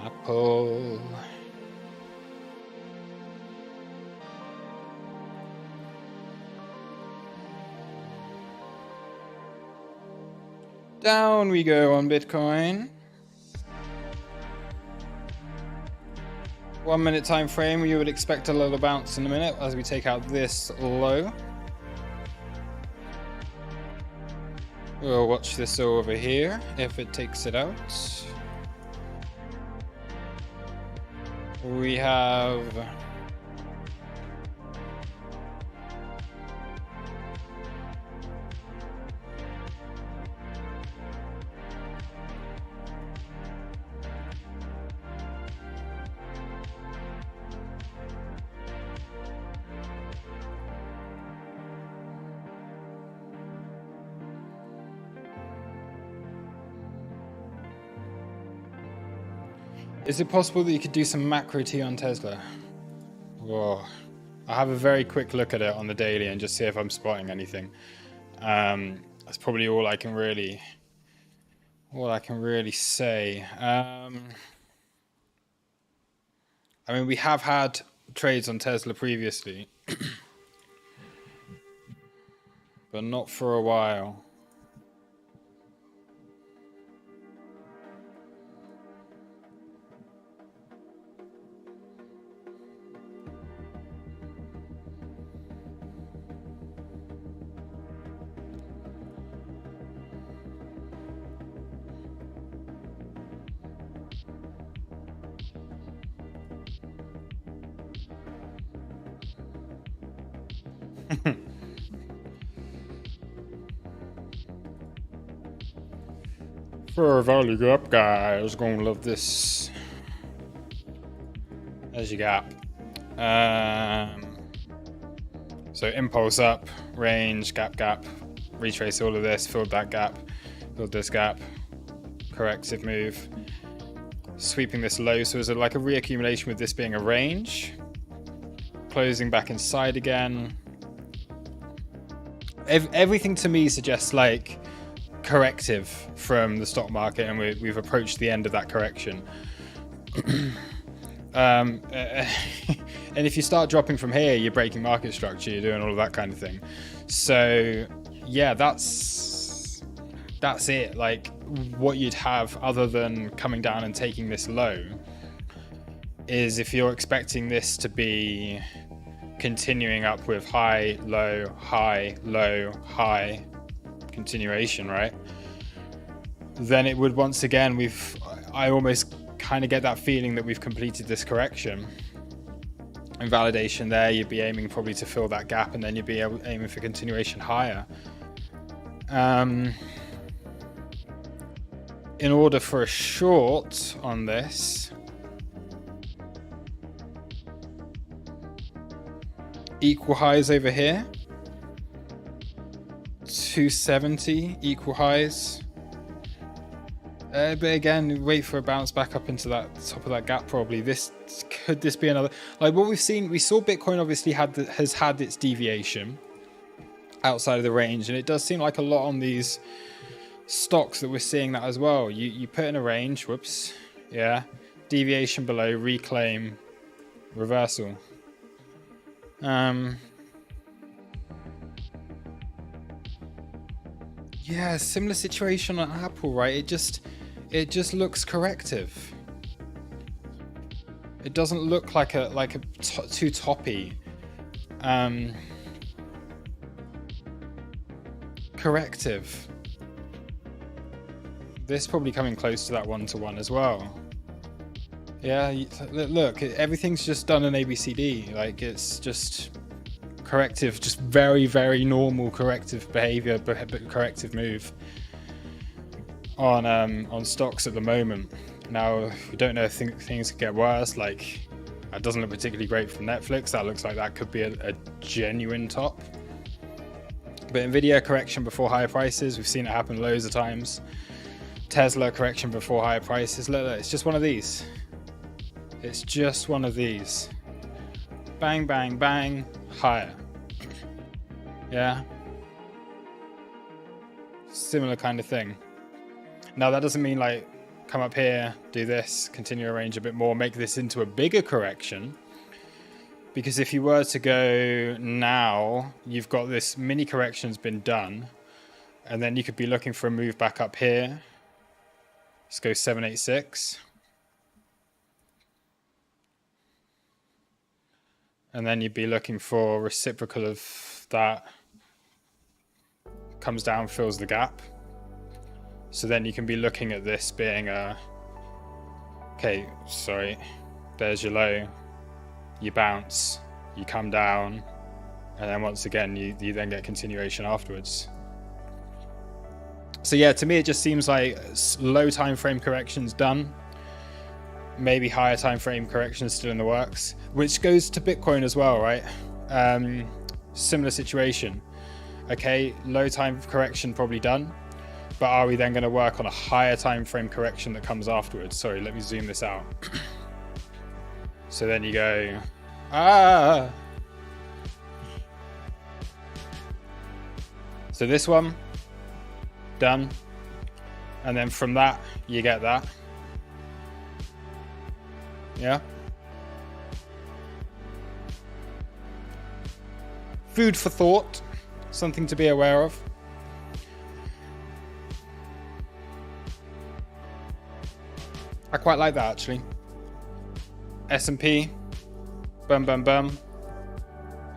Apple. Down we go on Bitcoin. 1 minute time frame. You would expect a little bounce in a minute as we take out this low. We'll watch this over here if it takes it out. We have Is it possible that you could do some macro T on Tesla? Whoa. I'll have a very quick look at it on the daily and just see if I'm spotting anything. That's probably all I can really say. I mean, we have had trades on Tesla previously, but not for a while. Fair value gap, guys. Gonna love this. There's your gap. So impulse up, range, gap, retrace all of this, filled that gap, filled this gap, corrective move, sweeping this low. So is it like a reaccumulation with this being a range? Closing back inside again. Everything to me suggests like corrective from the stock market, and we've approached the end of that correction. And if you start dropping from here, you're breaking market structure, you're doing all of that kind of thing. So yeah, that's it. Like, what you'd have other than coming down and taking this low is if you're expecting this to be continuing up with high, low, high, low, high continuation, right? Then it would, once again, I almost kind of get that feeling that we've completed this correction. And validation there, you'd be aiming probably to fill that gap, and then you'd be aiming for continuation higher. In order for a short on this, equal highs over here, 270 equal highs. But again, wait for a bounce back up into that top of that gap. Probably could this be another, like what we've seen? We saw Bitcoin obviously has had its deviation outside of the range, and it does seem like a lot on these stocks that we're seeing that as well. You put in a range, whoops, yeah, deviation below, reclaim, reversal. Yeah, similar situation on Apple, right? It just looks corrective. It doesn't look like too toppy. Corrective. This probably coming close to that 1-to-1 as well. Yeah, look, everything's just done an ABCD. Like, it's just corrective, just very, very normal corrective behavior, but corrective move on stocks at the moment. Now, we don't know if things could get worse. Like, that doesn't look particularly great from Netflix. That looks like that could be a genuine top. But Nvidia correction before higher prices, we've seen it happen loads of times. Tesla correction before higher prices. Look, it's just one of these. It's just one of these. Bang, bang, bang, higher. Yeah. Similar kind of thing. Now, that doesn't mean like come up here, do this, continue to range a bit more, make this into a bigger correction. Because if you were to go now, you've got this mini correction's been done, and then you could be looking for a move back up here. Let's go 786. And then you'd be looking for reciprocal of that. Comes down, fills the gap. So then you can be looking at this being a... Okay, sorry. There's your low. You bounce. You come down. And then once again, you then get continuation afterwards. So yeah, to me, it just seems like low time frame corrections done. Maybe higher time frame corrections still in the works, which goes to Bitcoin as well, right? Similar situation. Okay, low time correction probably done, but are we then going to work on a higher time frame correction that comes afterwards? Sorry, let me zoom this out. So then you go, So this one, done. And then from that, you get that. Yeah. Food for thought. Something to be aware of. I quite like that, actually. S&P. Bum, bum, bum.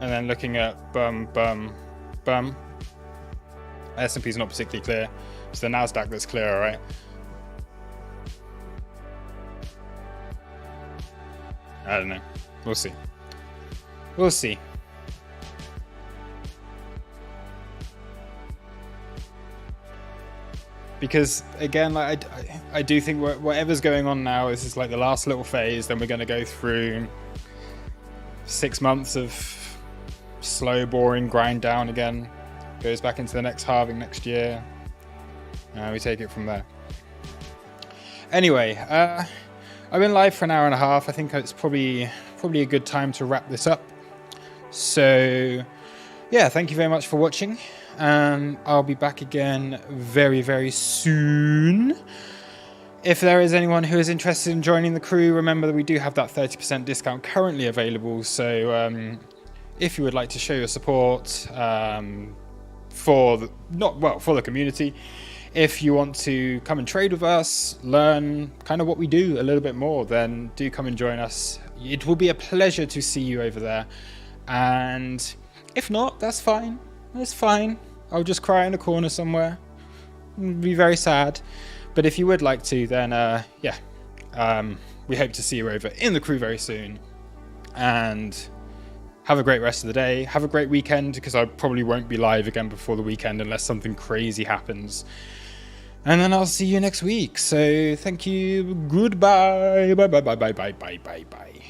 And then looking at bum, bum, bum. S&P is not particularly clear. It's the NASDAQ that's clearer, right? I don't know. We'll see. We'll see. because again, like I do think whatever's going on now, this is like the last little phase. Then we're going to go through 6 months of slow, boring grind down again. Goes back into the next halving next year. We take it from there. Anyway, I've been live for an hour and a half. I think it's probably a good time to wrap this up. So yeah, thank you very much for watching. I'll be back again very, very soon. If there is anyone who is interested in joining the crew, remember that we do have that 30% discount currently available. So if you would like to show your support for the community, if you want to come and trade with us, learn kind of what we do a little bit more, then do come and join us. It will be a pleasure to see you over there. And if not, that's fine. That's fine. I'll just cry in a corner somewhere. Be very sad. But if you would like to, then we hope to see you over in the crew very soon. And have a great rest of the day. Have a great weekend, because I probably won't be live again before the weekend unless something crazy happens. And then I'll see you next week. So thank you. Goodbye. Bye.